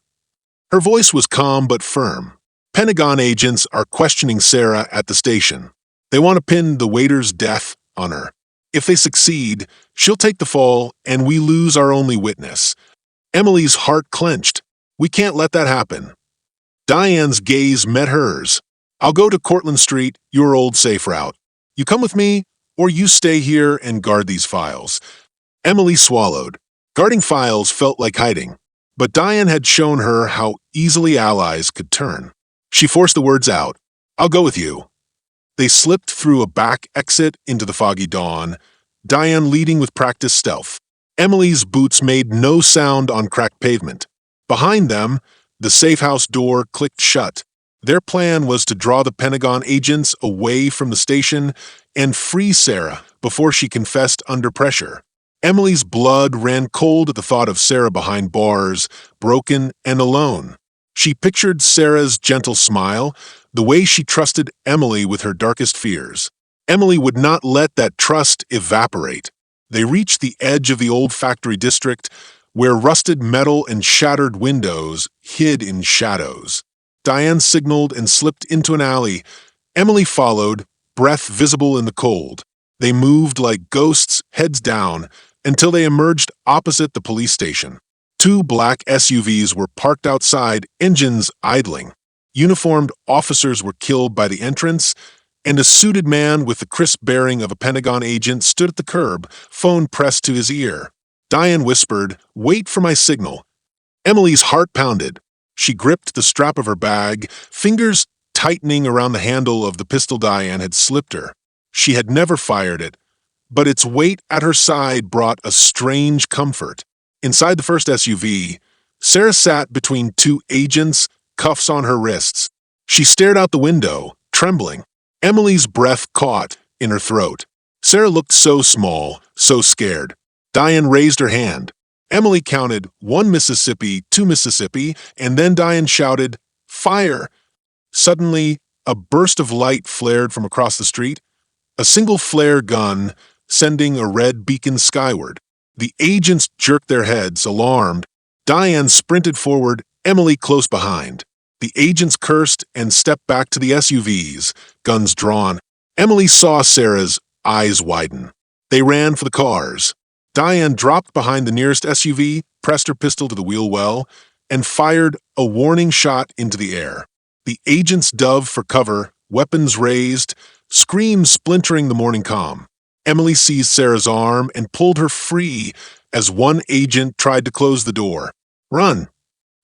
Her voice was calm but firm. "Pentagon agents are questioning Sarah at the station. They want to pin the waiter's death on her. If they succeed, she'll take the fall and we lose our only witness." Emily's heart clenched. "We can't let that happen." Diane's gaze met hers. "I'll go to Cortlandt Street, your old safe route. You come with me, or you stay here and guard these files." Emily swallowed. Guarding files felt like hiding, but Diane had shown her how easily allies could turn. She forced the words out. "I'll go with you." They slipped through a back exit into the foggy dawn, Diane leading with practiced stealth. Emily's boots made no sound on cracked pavement. Behind them, the safe house door clicked shut. Their plan was to draw the Pentagon agents away from the station and free Sarah before she confessed under pressure. Emily's blood ran cold at the thought of Sarah behind bars, broken and alone. She pictured Sarah's gentle smile, the way she trusted Emily with her darkest fears. Emily would not let that trust evaporate. They reached the edge of the old factory district, where rusted metal and shattered windows hid in shadows. Diane signaled and slipped into an alley. Emily followed, breath visible in the cold. They moved like ghosts, heads down, until they emerged opposite the police station. 2 black SUVs were parked outside, engines idling. Uniformed officers were killed by the entrance, and a suited man with the crisp bearing of a Pentagon agent stood at the curb, phone pressed to his ear. Diane whispered, "Wait for my signal." Emily's heart pounded. She gripped the strap of her bag, fingers tightening around the handle of the pistol Diane had slipped her. She had never fired it, but its weight at her side brought a strange comfort. Inside the first SUV, Sarah sat between 2 agents, cuffs on her wrists. She stared out the window, trembling. Emily's breath caught in her throat. Sarah looked so small, so scared. Diane raised her hand. Emily counted 1 Mississippi, 2 Mississippi, and then Diane shouted, "Fire!" Suddenly, a burst of light flared from across the street, a single flare gun sending a red beacon skyward. The agents jerked their heads, alarmed. Diane sprinted forward, Emily close behind. The agents cursed and stepped back to the SUVs, guns drawn. Emily saw Sarah's eyes widen. They ran for the cars. Diane dropped behind the nearest SUV, pressed her pistol to the wheel well, and fired a warning shot into the air. The agents dove for cover, weapons raised, screams splintering the morning calm. Emily seized Sarah's arm and pulled her free as one agent tried to close the door. "Run!"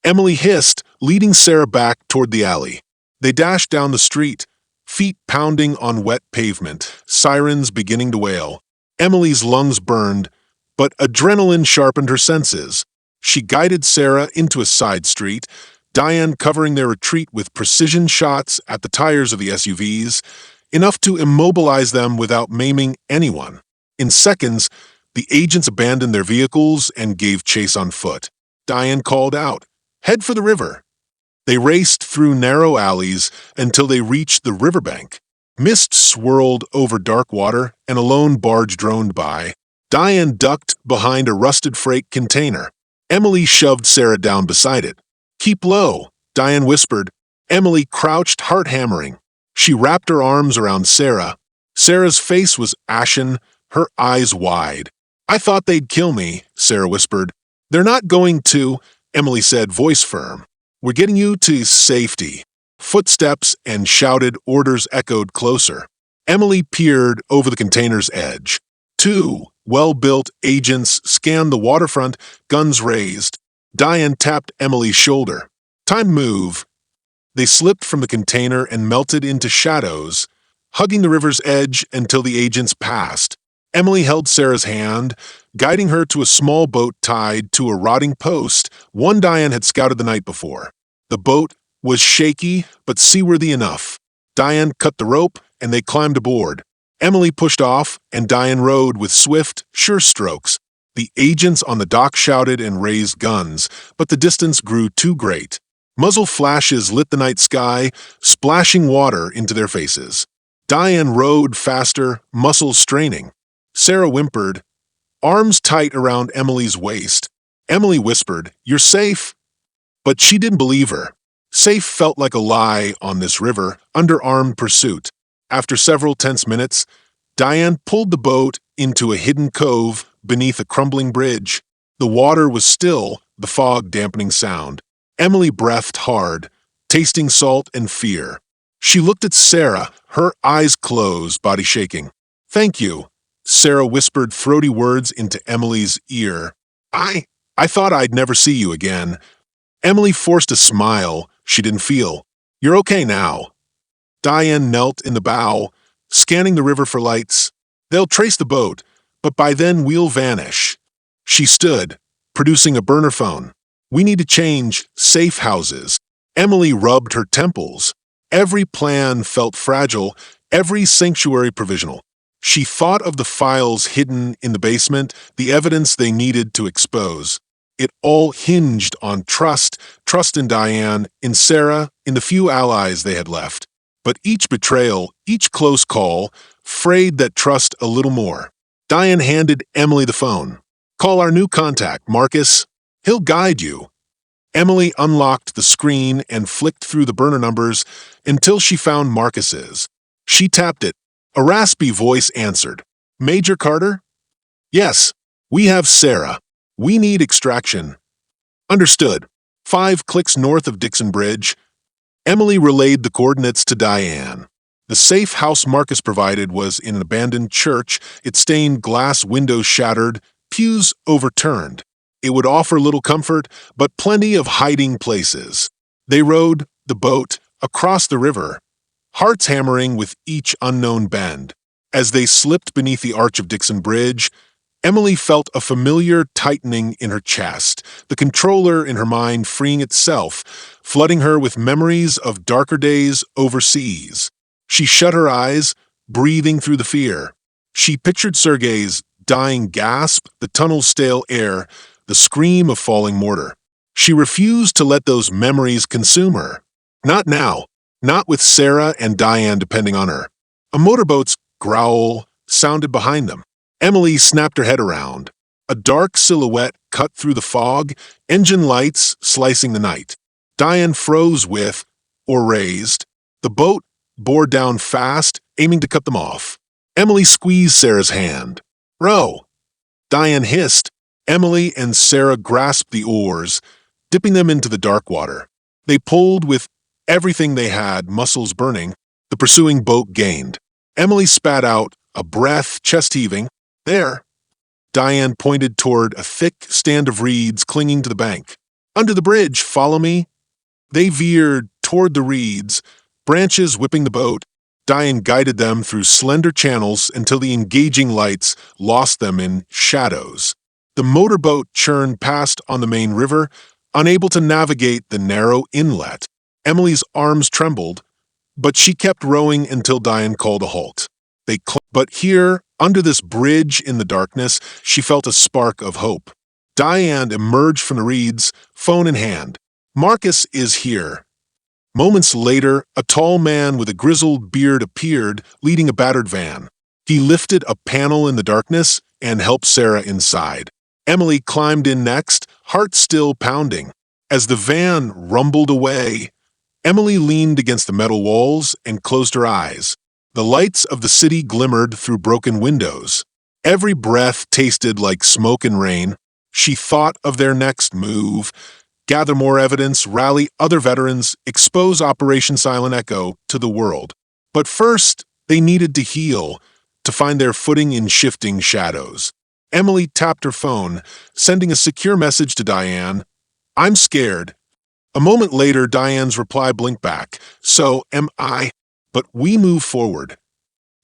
Emily hissed, leading Sarah back toward the alley. They dashed down the street, feet pounding on wet pavement, sirens beginning to wail. Emily's lungs burned, but adrenaline sharpened her senses. She guided Sarah into a side street, Diane covering their retreat with precision shots at the tires of the SUVs, enough to immobilize them without maiming anyone. In seconds, the agents abandoned their vehicles and gave chase on foot. Diane called out, "Head for the river." They raced through narrow alleys until they reached the riverbank. Mist swirled over dark water and a lone barge droned by. Diane ducked behind a rusted freight container. Emily shoved Sarah down beside it. "Keep low," Diane whispered. Emily crouched, heart hammering. She wrapped her arms around Sarah. Sarah's face was ashen, her eyes wide. "I thought they'd kill me," Sarah whispered. "They're not going to," Emily said, voice firm. "We're getting you to safety." Footsteps and shouted orders echoed closer. Emily peered over the container's edge. Two well-built agents scanned the waterfront, guns raised. Diane tapped Emily's shoulder. "Time to move." They slipped from the container and melted into shadows, hugging the river's edge until the agents passed. Emily held Sarah's hand, guiding her to a small boat tied to a rotting post, one Diane had scouted the night before. The boat was shaky, but seaworthy enough. Diane cut the rope, and they climbed aboard. Emily pushed off, and Diane rowed with swift, sure strokes. The agents on the dock shouted and raised guns, but the distance grew too great. Muzzle flashes lit the night sky, splashing water into their faces. Diane rowed faster, muscles straining. Sarah whimpered, arms tight around Emily's waist. Emily whispered, "You're safe." But she didn't believe her. Safe felt like a lie on this river, under armed pursuit. After several tense minutes, Diane pulled the boat into a hidden cove beneath a crumbling bridge. The water was still, the fog dampening sound. Emily breathed hard, tasting salt and fear. She looked at Sarah, her eyes closed, body shaking. "Thank you," Sarah whispered throaty words into Emily's ear. I thought I'd never see you again." Emily forced a smile she didn't feel. "You're okay now." Diane knelt in the bow, scanning the river for lights. "They'll trace the boat, but by then we'll vanish." She stood, producing a burner phone. "We need to change safe houses." Emily rubbed her temples. Every plan felt fragile, every sanctuary provisional. She thought of the files hidden in the basement, the evidence they needed to expose. It all hinged on trust in Diane, in Sarah, in the few allies they had left. But each betrayal, each close call, frayed that trust a little more. Diane handed Emily the phone. "Call our new contact, Marcus. He'll guide you." Emily unlocked the screen and flicked through the burner numbers until she found Marcus's. She tapped it. A raspy voice answered. "Major Carter?" "Yes, we have Sarah. We need extraction." "Understood. 5 clicks north of Dixon Bridge." Emily relayed the coordinates to Diane. The safe house Marcus provided was in an abandoned church, its stained glass windows shattered, pews overturned. It would offer little comfort, but plenty of hiding places. They rowed the boat across the river, hearts hammering with each unknown bend. As they slipped beneath the arch of Dixon Bridge, Emily felt a familiar tightening in her chest, the controller in her mind freeing itself, flooding her with memories of darker days overseas. She shut her eyes, breathing through the fear. She pictured Sergei's dying gasp, the tunnel's stale air, the scream of falling mortar. She refused to let those memories consume her. Not now, not with Sarah and Diane depending on her. A motorboat's growl sounded behind them. Emily snapped her head around. A dark silhouette cut through the fog, engine lights slicing the night. Diane froze with, or raised. The boat bore down fast, aiming to cut them off. Emily squeezed Sarah's hand. "Row." Diane hissed. Emily and Sarah grasped the oars, dipping them into the dark water. They pulled with everything they had, muscles burning. The pursuing boat gained. Emily spat out, a breath, chest heaving. "There." Diane pointed toward a thick stand of reeds clinging to the bank. "Under the bridge, follow me." They veered toward the reeds, branches whipping the boat. Diane guided them through slender channels until the engaging lights lost them in shadows. The motorboat churned past on the main river, unable to navigate the narrow inlet. Emily's arms trembled, but she kept rowing until Diane called a halt. But here, under this bridge in the darkness, she felt a spark of hope. Diane emerged from the reeds, phone in hand. "Marcus is here." Moments later, a tall man with a grizzled beard appeared, leading a battered van. He lifted a panel in the darkness and helped Sarah inside. Emily climbed in next, heart still pounding. As the van rumbled away, Emily leaned against the metal walls and closed her eyes. The lights of the city glimmered through broken windows. Every breath tasted like smoke and rain. She thought of their next move: gather more evidence, rally other veterans, expose Operation Silent Echo to the world. But first, they needed to heal, to find their footing in shifting shadows. Emily tapped her phone, sending a secure message to Diane. "I'm scared." A moment later, Diane's reply blinked back. "So am I, but we move forward."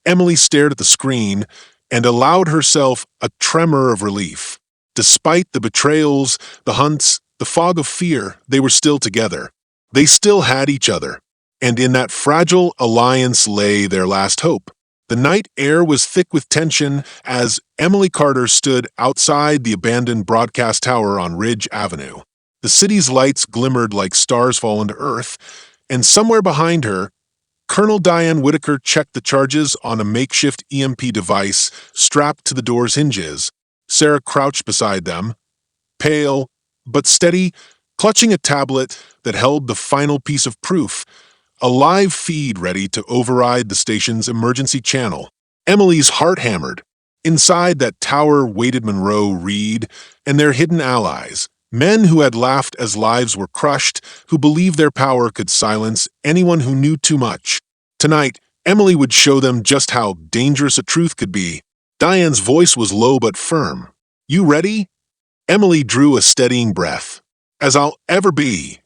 Emily stared at the screen and allowed herself a tremor of relief. Despite the betrayals, the hunts, the fog of fear, they were still together. They still had each other, and in that fragile alliance lay their last hope. The night air was thick with tension as Emily Carter stood outside the abandoned broadcast tower on Ridge Avenue. The city's lights glimmered like stars fallen to earth, and somewhere behind her, Colonel Diane Whitaker checked the charges on a makeshift EMP device strapped to the door's hinges. Sarah crouched beside them, pale but steady, clutching a tablet that held the final piece of proof, a live feed ready to override the station's emergency channel. Emily's heart hammered. Inside that tower waited Monroe, Reed, and their hidden allies, men who had laughed as lives were crushed, who believed their power could silence anyone who knew too much. Tonight, Emily would show them just how dangerous a truth could be. Diane's voice was low but firm. "You ready?" Emily drew a steadying breath. "As I'll ever be."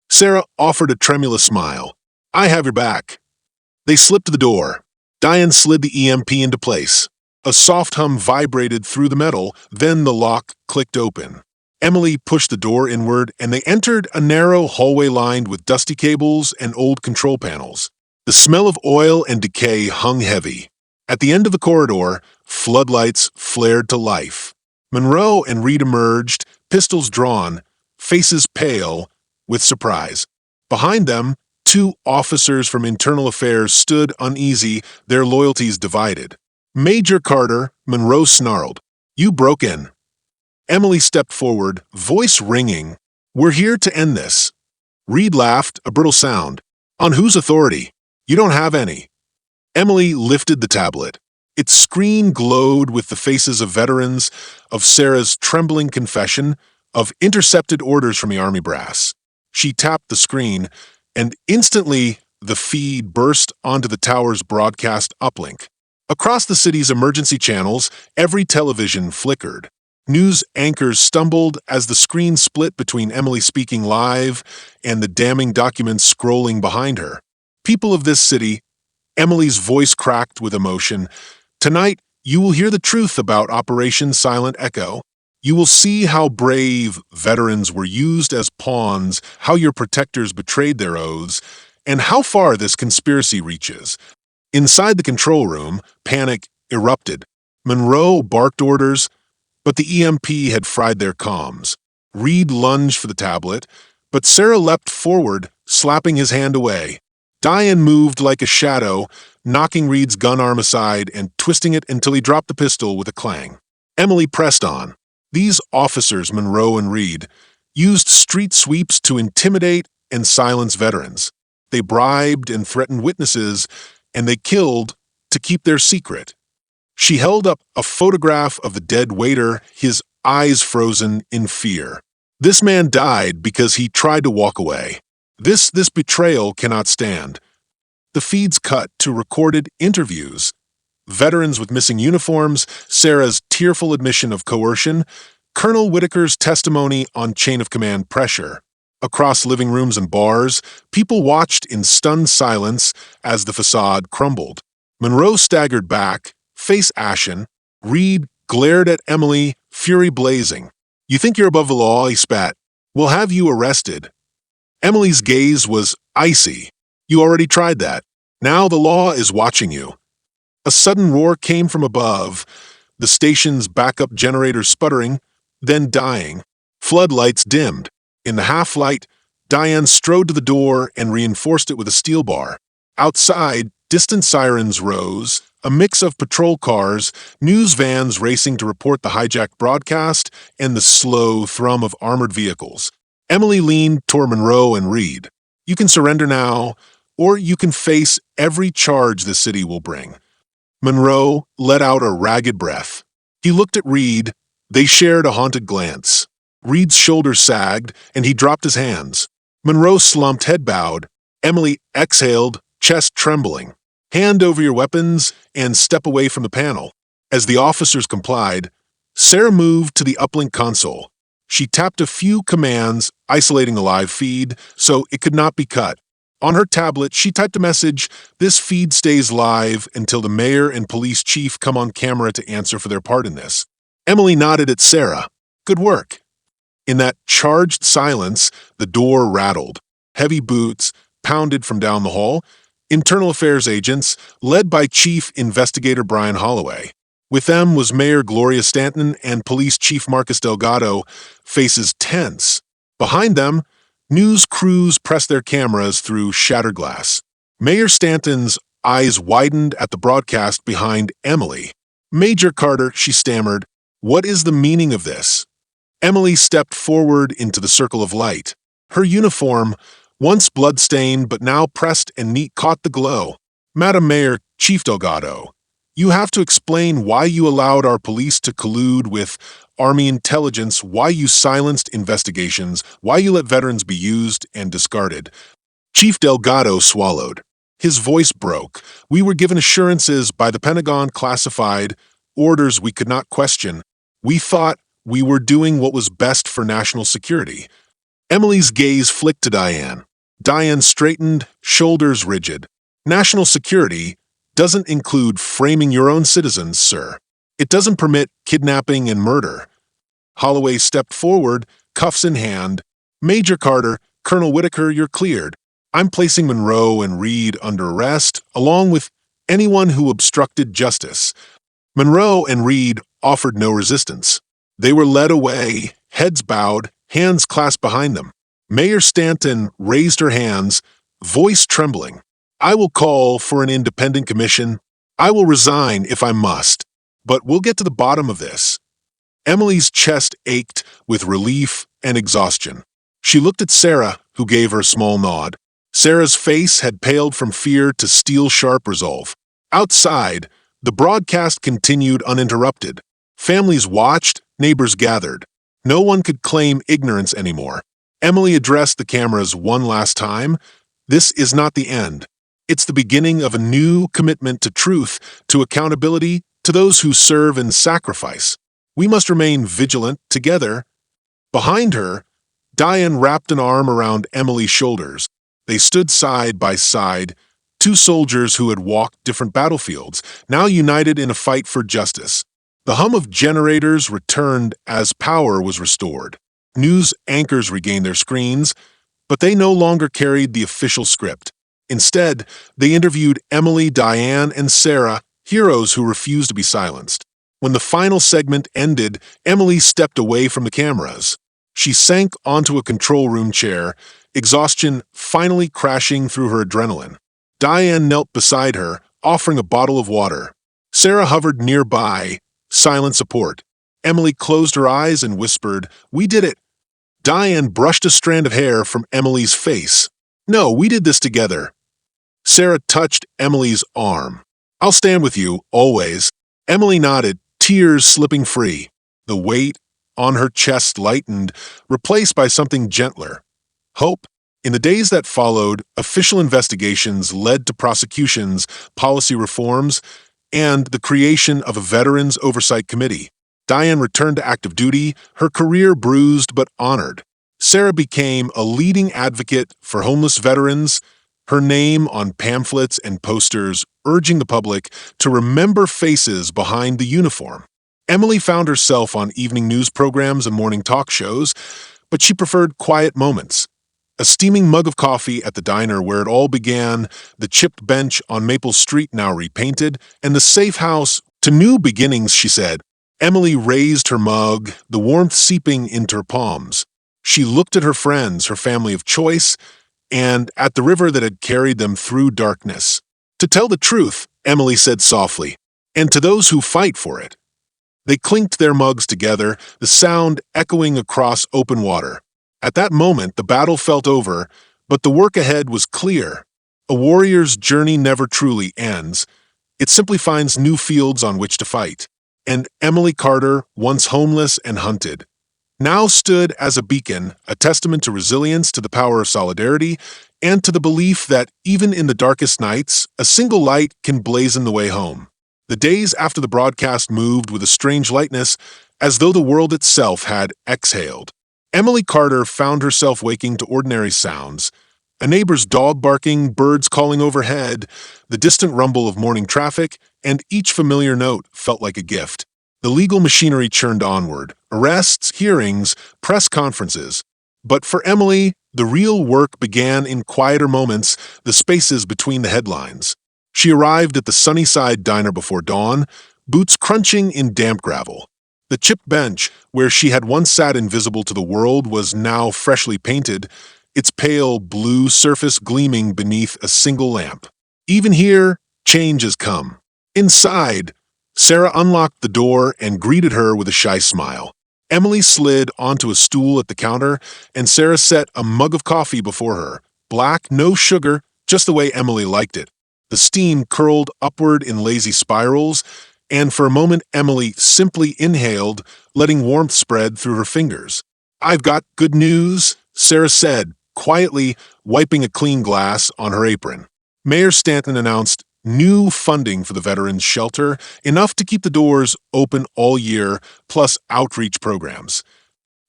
Sarah offered a tremulous smile. "I have your back." They slipped to the door. Diane slid the EMP into place. A soft hum vibrated through the metal, then the lock clicked open. Emily pushed the door inward, and they entered a narrow hallway lined with dusty cables and old control panels. The smell of oil and decay hung heavy. At the end of the corridor, floodlights flared to life. Monroe and Reed emerged, pistols drawn, faces pale with surprise. Behind them, two officers from Internal Affairs stood uneasy, their loyalties divided. "Major Carter," Monroe snarled. "You broke in." Emily stepped forward, voice ringing. "We're here to end this." Reed laughed, a brittle sound. "On whose authority? You don't have any." Emily lifted the tablet. Its screen glowed with the faces of veterans, of Sarah's trembling confession, of intercepted orders from the Army brass. She tapped the screen, and instantly the feed burst onto the tower's broadcast uplink. Across the city's emergency channels, every television flickered. News anchors stumbled as the screen split between Emily speaking live and the damning documents scrolling behind her. "People of this city," Emily's voice cracked with emotion, "tonight you will hear the truth about Operation Silent Echo. You will see how brave veterans were used as pawns, how your protectors betrayed their oaths, and how far this conspiracy reaches." Inside the control room, panic erupted. Monroe barked orders, but the EMP had fried their comms. Reed lunged for the tablet, but Sarah leapt forward, slapping his hand away. Diane moved like a shadow, knocking Reed's gun arm aside and twisting it until he dropped the pistol with a clang. Emily pressed on. These officers, Monroe and Reed, used street sweeps to intimidate and silence veterans. They bribed and threatened witnesses, and they killed to keep their secret. She held up a photograph of the dead waiter, his eyes frozen in fear. "This man died because he tried to walk away. This betrayal cannot stand." The feeds cut to recorded interviews. Veterans with missing uniforms, Sarah's tearful admission of coercion, Colonel Whitaker's testimony on chain of command pressure. Across living rooms and bars, people watched in stunned silence as the facade crumbled. Monroe staggered back, face ashen. Reed glared at Emily, fury blazing. "You think you're above the law?" he spat. "We'll have you arrested." Emily's gaze was icy. "You already tried that. Now the law is watching you." A sudden roar came from above, the station's backup generator sputtering, then dying. Floodlights dimmed. In the half-light, Diane strode to the door and reinforced it with a steel bar. Outside, distant sirens rose, a mix of patrol cars, news vans racing to report the hijacked broadcast, and the slow thrum of armored vehicles. Emily leaned toward Monroe and Reed. "You can surrender now, or you can face every charge the city will bring." Monroe let out a ragged breath. He looked at Reed. They shared a haunted glance. Reed's shoulders sagged, and he dropped his hands. Monroe slumped, head bowed. Emily exhaled, chest trembling. "Hand over your weapons and step away from the panel." As the officers complied, Sarah moved to the uplink console. She tapped a few commands, isolating the live feed so it could not be cut. On her tablet, she typed a message: "This feed stays live until the mayor and police chief come on camera to answer for their part in this." Emily nodded at Sarah. "Good work." In that charged silence, the door rattled. Heavy boots pounded from down the hall. Internal Affairs agents, led by Chief Investigator Brian Holloway. With them was Mayor Gloria Stanton and Police Chief Marcus Delgado, faces tense. Behind them, news crews pressed their cameras through shattered glass. Mayor Stanton's eyes widened at the broadcast behind Emily. "Major Carter," she stammered, "what is the meaning of this?" Emily stepped forward into the circle of light. Her uniform, once blood-stained but now pressed and neat, caught the glow. "Madam Mayor, Chief Delgado, you have to explain why you allowed our police to collude with Army intelligence, why you silenced investigations, why you let veterans be used and discarded." Chief Delgado swallowed. His voice broke. "We were given assurances by the Pentagon, classified, orders we could not question. We thought we were doing what was best for national security." Emily's gaze flicked to Diane. Diane straightened, shoulders rigid. "National security doesn't include framing your own citizens, sir. It doesn't permit kidnapping and murder." Holloway stepped forward, cuffs in hand. "Major Carter, Colonel Whitaker, you're cleared. I'm placing Monroe and Reed under arrest, along with anyone who obstructed justice." Monroe and Reed offered no resistance. They were led away, heads bowed, hands clasped behind them. Mayor Stanton raised her hands, voice trembling. "I will call for an independent commission. I will resign if I must, but we'll get to the bottom of this." Emily's chest ached with relief and exhaustion. She looked at Sarah, who gave her a small nod. Sarah's face had paled from fear to steel-sharp resolve. Outside, the broadcast continued uninterrupted. Families watched, neighbors gathered. No one could claim ignorance anymore. Emily addressed the cameras one last time. "This is not the end. It's the beginning of a new commitment to truth, to accountability, to those who serve and sacrifice. We must remain vigilant together." Behind her, Diane wrapped an arm around Emily's shoulders. They stood side by side, two soldiers who had walked different battlefields, now united in a fight for justice. The hum of generators returned as power was restored. News anchors regained their screens, but they no longer carried the official script. Instead, they interviewed Emily, Diane, and Sarah, heroes who refused to be silenced. When the final segment ended, Emily stepped away from the cameras. She sank onto a control room chair, exhaustion finally crashing through her adrenaline. Diane knelt beside her, offering a bottle of water. Sarah hovered nearby, silent support. Emily closed her eyes and whispered, "We did it." Diane brushed a strand of hair from Emily's face. "No, we did this together." Sarah touched Emily's arm. "I'll stand with you, always." Emily nodded, tears slipping free. The weight on her chest lightened, replaced by something gentler. Hope. In the days that followed, official investigations led to prosecutions, policy reforms, and the creation of a Veterans Oversight Committee. Diane returned to active duty, her career bruised but honored. Sarah became a leading advocate for homeless veterans, her name on pamphlets and posters urging the public to remember faces behind the uniform. Emily found herself on evening news programs and morning talk shows, but she preferred quiet moments. A steaming mug of coffee at the diner where it all began, the chipped bench on Maple Street now repainted, and the safe house to new beginnings, she said. Emily raised her mug, the warmth seeping into her palms. She looked at her friends, her family of choice, and at the river that had carried them through darkness. To tell the truth, Emily said softly, and to those who fight for it. They clinked their mugs together, the sound echoing across open water. At that moment, the battle felt over, but the work ahead was clear. A warrior's journey never truly ends. It simply finds new fields on which to fight. And Emily Carter, once homeless and hunted, now stood as a beacon, a testament to resilience, to the power of solidarity, and to the belief that even in the darkest nights, a single light can blazon the way home. The days after the broadcast moved with a strange lightness, as though the world itself had exhaled. Emily Carter found herself waking to ordinary sounds, a neighbor's dog barking, birds calling overhead, the distant rumble of morning traffic, and each familiar note felt like a gift. The legal machinery churned onward, arrests, hearings, press conferences. But for Emily, the real work began in quieter moments, the spaces between the headlines. She arrived at the Sunnyside diner before dawn, boots crunching in damp gravel. The chipped bench, where she had once sat invisible to the world, was now freshly painted, its pale blue surface gleaming beneath a single lamp. Even here, change has come. Inside, Sarah unlocked the door and greeted her with a shy smile. Emily slid onto a stool at the counter, and Sarah set a mug of coffee before her. Black, no sugar, just the way Emily liked it. The steam curled upward in lazy spirals, and for a moment Emily simply inhaled, letting warmth spread through her fingers. "I've got good news," Sarah said, quietly wiping a clean glass on her apron. Mayor Stanton announced new funding for the veterans' shelter, enough to keep the doors open all year, plus outreach programs.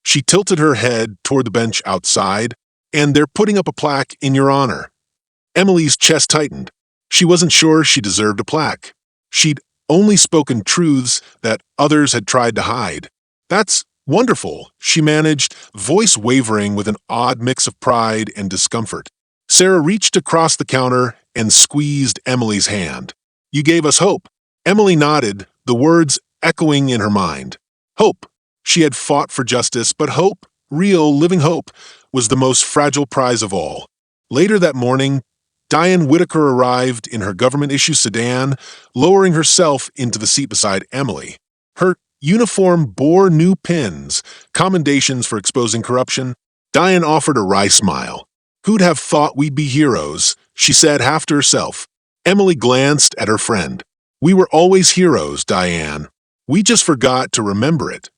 She tilted her head toward the bench outside, "And they're putting up a plaque in your honor." Emily's chest tightened. She wasn't sure she deserved a plaque. She'd only spoken truths that others had tried to hide. "That's wonderful," she managed, voice wavering with an odd mix of pride and discomfort. Sarah reached across the counter and squeezed Emily's hand. "You gave us hope." Emily nodded, the words echoing in her mind. Hope. She had fought for justice, but hope, real, living hope, was the most fragile prize of all. Later that morning, Diane Whitaker arrived in her government-issue sedan, lowering herself into the seat beside Emily. Her uniform bore new pins, commendations for exposing corruption. Diane offered a wry smile. "Who'd have thought we'd be heroes?" she said half to herself. Emily glanced at her friend. "We were always heroes, Diane. We just forgot to remember it."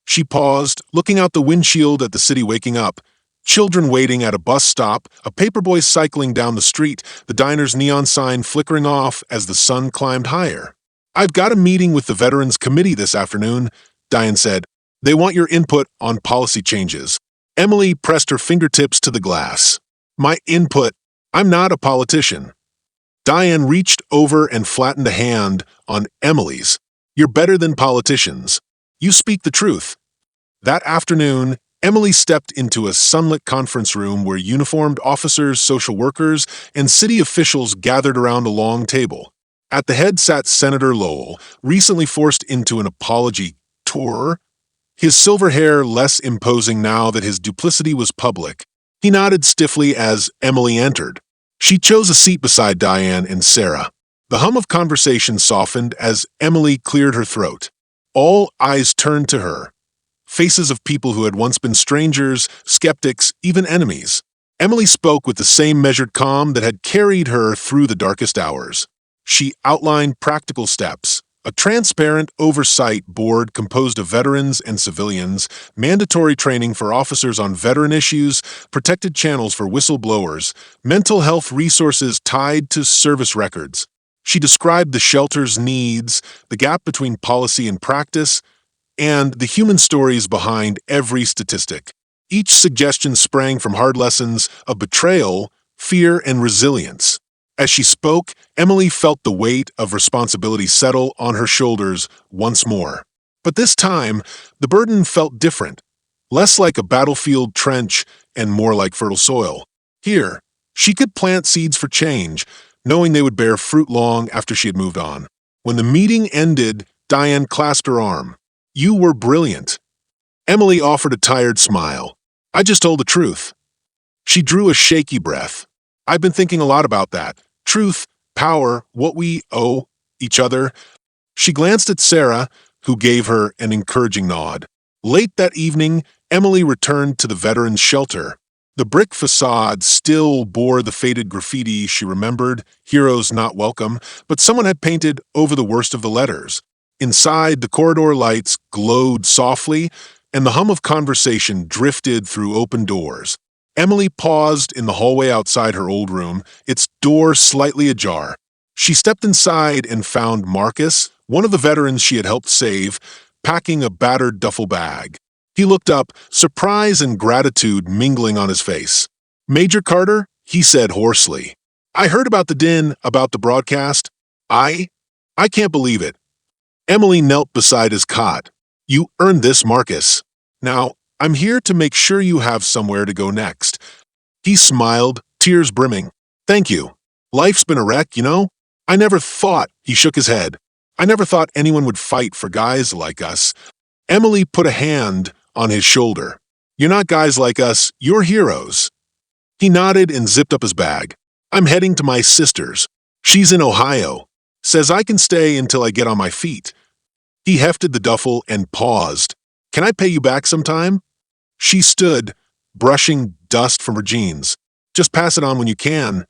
She paused, looking out the windshield at the city waking up. Children waiting at a bus stop, a paperboy cycling down the street, the diner's neon sign flickering off as the sun climbed higher. "I've got a meeting with the Veterans Committee this afternoon," Diane said. "They want your input on policy changes." Emily pressed her fingertips to the glass. "My input? I'm not a politician." Diane reached over and flattened a hand on Emily's. "You're better than politicians. You speak the truth." That afternoon, Emily stepped into a sunlit conference room where uniformed officers, social workers, and city officials gathered around a long table. At the head sat Senator Lowell, recently forced into an apology tour, his silver hair less imposing now that his duplicity was public. He nodded stiffly as Emily entered. She chose a seat beside Diane and Sarah. The hum of conversation softened as Emily cleared her throat. All eyes turned to her. Faces of people who had once been strangers, skeptics, even enemies. Emily spoke with the same measured calm that had carried her through the darkest hours. She outlined practical steps, a transparent oversight board composed of veterans and civilians, mandatory training for officers on veteran issues, protected channels for whistleblowers, mental health resources tied to service records. She described the shelter's needs, the gap between policy and practice, and the human stories behind every statistic. Each suggestion sprang from hard lessons of betrayal, fear, and resilience. As she spoke, Emily felt the weight of responsibility settle on her shoulders once more. But this time, the burden felt different, less like a battlefield trench and more like fertile soil. Here, she could plant seeds for change, knowing they would bear fruit long after she had moved on. When the meeting ended, Diane clasped her arm. "You were brilliant." Emily offered a tired smile. "I just told the truth." She drew a shaky breath. "I've been thinking a lot about that. Truth, power, what we owe each other." She glanced at Sarah, who gave her an encouraging nod. Late that evening, Emily returned to the veterans' shelter. The brick facade still bore the faded graffiti she remembered, "Heroes Not Welcome," but someone had painted over the worst of the letters. Inside, the corridor lights glowed softly, and the hum of conversation drifted through open doors. Emily paused in the hallway outside her old room, its door slightly ajar. She stepped inside and found Marcus, one of the veterans she had helped save, packing a battered duffel bag. He looked up, surprise and gratitude mingling on his face. "Major Carter," he said hoarsely. "I heard about the din, about the broadcast. I can't believe it." Emily knelt beside his cot. "You earned this, Marcus. Now, I'm here to make sure you have somewhere to go next." He smiled, tears brimming. "Thank you. Life's been a wreck, you know? I never thought," he shook his head, "I never thought anyone would fight for guys like us." Emily put a hand on his shoulder. "You're not guys like us, you're heroes." He nodded and zipped up his bag. "I'm heading to my sister's. She's in Ohio. Says I can stay until I get on my feet." He hefted the duffel and paused. "Can I pay you back sometime?" She stood, brushing dust from her jeans. "Just pass it on when you can."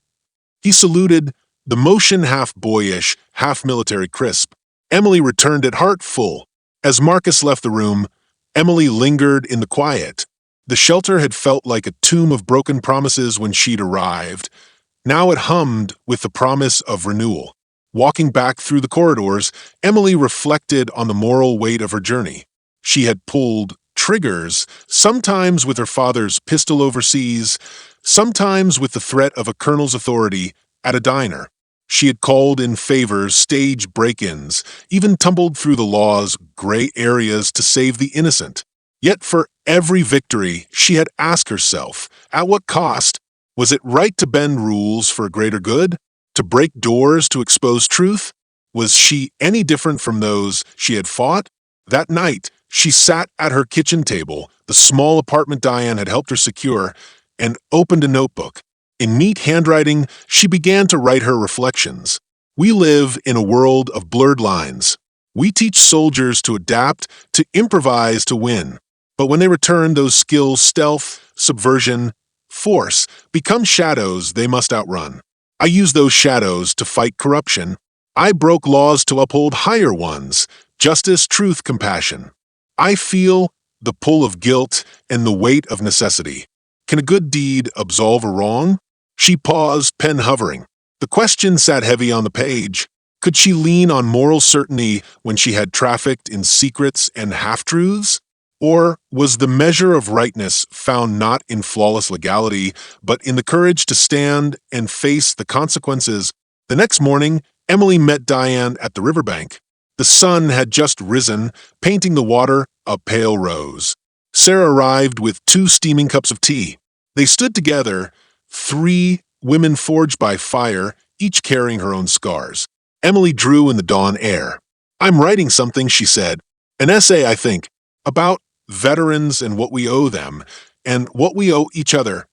He saluted, the motion half boyish, half military crisp. Emily returned it heart full. As Marcus left the room, Emily lingered in the quiet. The shelter had felt like a tomb of broken promises when she'd arrived. Now it hummed with the promise of renewal. Walking back through the corridors, Emily reflected on the moral weight of her journey. She had pulled triggers, sometimes with her father's pistol overseas, sometimes with the threat of a colonel's authority at a diner. She had called in favors, staged break-ins, even tumbled through the law's gray areas to save the innocent. Yet for every victory, she had asked herself, at what cost? Was it right to bend rules for a greater good? To break doors to expose truth? Was she any different from those she had fought? That night, she sat at her kitchen table, the small apartment Diane had helped her secure, and opened a notebook. In neat handwriting, she began to write her reflections. "We live in a world of blurred lines. We teach soldiers to adapt, to improvise, to win. But when they return, those skills, stealth, subversion, force, become shadows they must outrun. I use those shadows to fight corruption. I broke laws to uphold higher ones, justice, truth, compassion. I feel the pull of guilt and the weight of necessity. Can a good deed absolve a wrong?" She paused, pen hovering. The question sat heavy on the page. Could she lean on moral certainty when she had trafficked in secrets and half-truths? Or was the measure of rightness found not in flawless legality, but in the courage to stand and face the consequences? The next morning, Emily met Diane at the riverbank. The sun had just risen, painting the water a pale rose. Sarah arrived with 2 steaming cups of tea. They stood together, 3 women forged by fire, each carrying her own scars. Emily drew in the dawn air. "I'm writing something," she said. "An essay, I think, about veterans and what we owe them, and what we owe each other."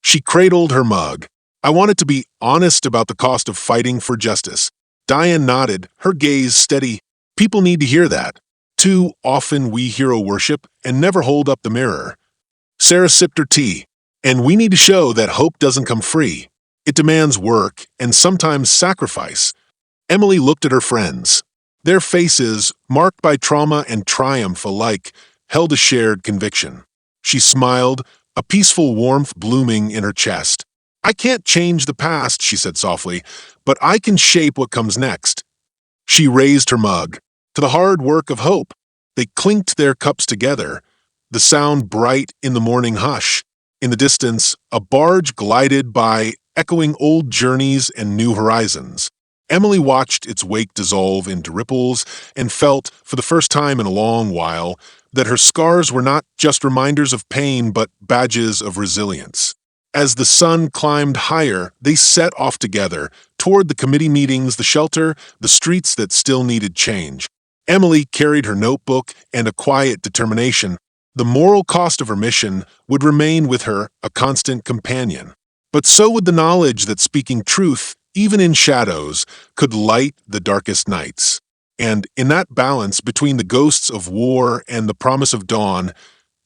She cradled her mug. "I wanted to be honest about the cost of fighting for justice." Diane nodded, her gaze steady. "People need to hear that. Too often we hero worship and never hold up the mirror." Sarah sipped her tea. "And we need to show that hope doesn't come free. It demands work and sometimes sacrifice." Emily looked at her friends. Their faces, marked by trauma and triumph alike, held a shared conviction. She smiled, a peaceful warmth blooming in her chest. "I can't change the past," she said softly, "but I can shape what comes next." She raised her mug. To the hard work of hope. They clinked their cups together, the sound bright in the morning hush. In the distance, a barge glided by, echoing old journeys and new horizons. Emily watched its wake dissolve into ripples and felt, for the first time in a long while, that her scars were not just reminders of pain but badges of resilience. As the sun climbed higher, they set off together, toward the committee meetings, the shelter, the streets that still needed change. Emily carried her notebook and a quiet determination. The moral cost of her mission would remain with her, a constant companion. But so would the knowledge that speaking truth, even in shadows, could light the darkest nights. And in that balance between the ghosts of war and the promise of dawn,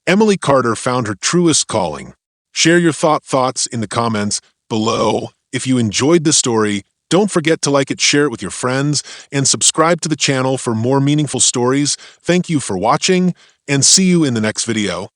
Emily Carter found her truest calling. Share your thoughts in the comments below. If you enjoyed this story, don't forget to like it, share it with your friends, and subscribe to the channel for more meaningful stories. Thank you for watching, and see you in the next video.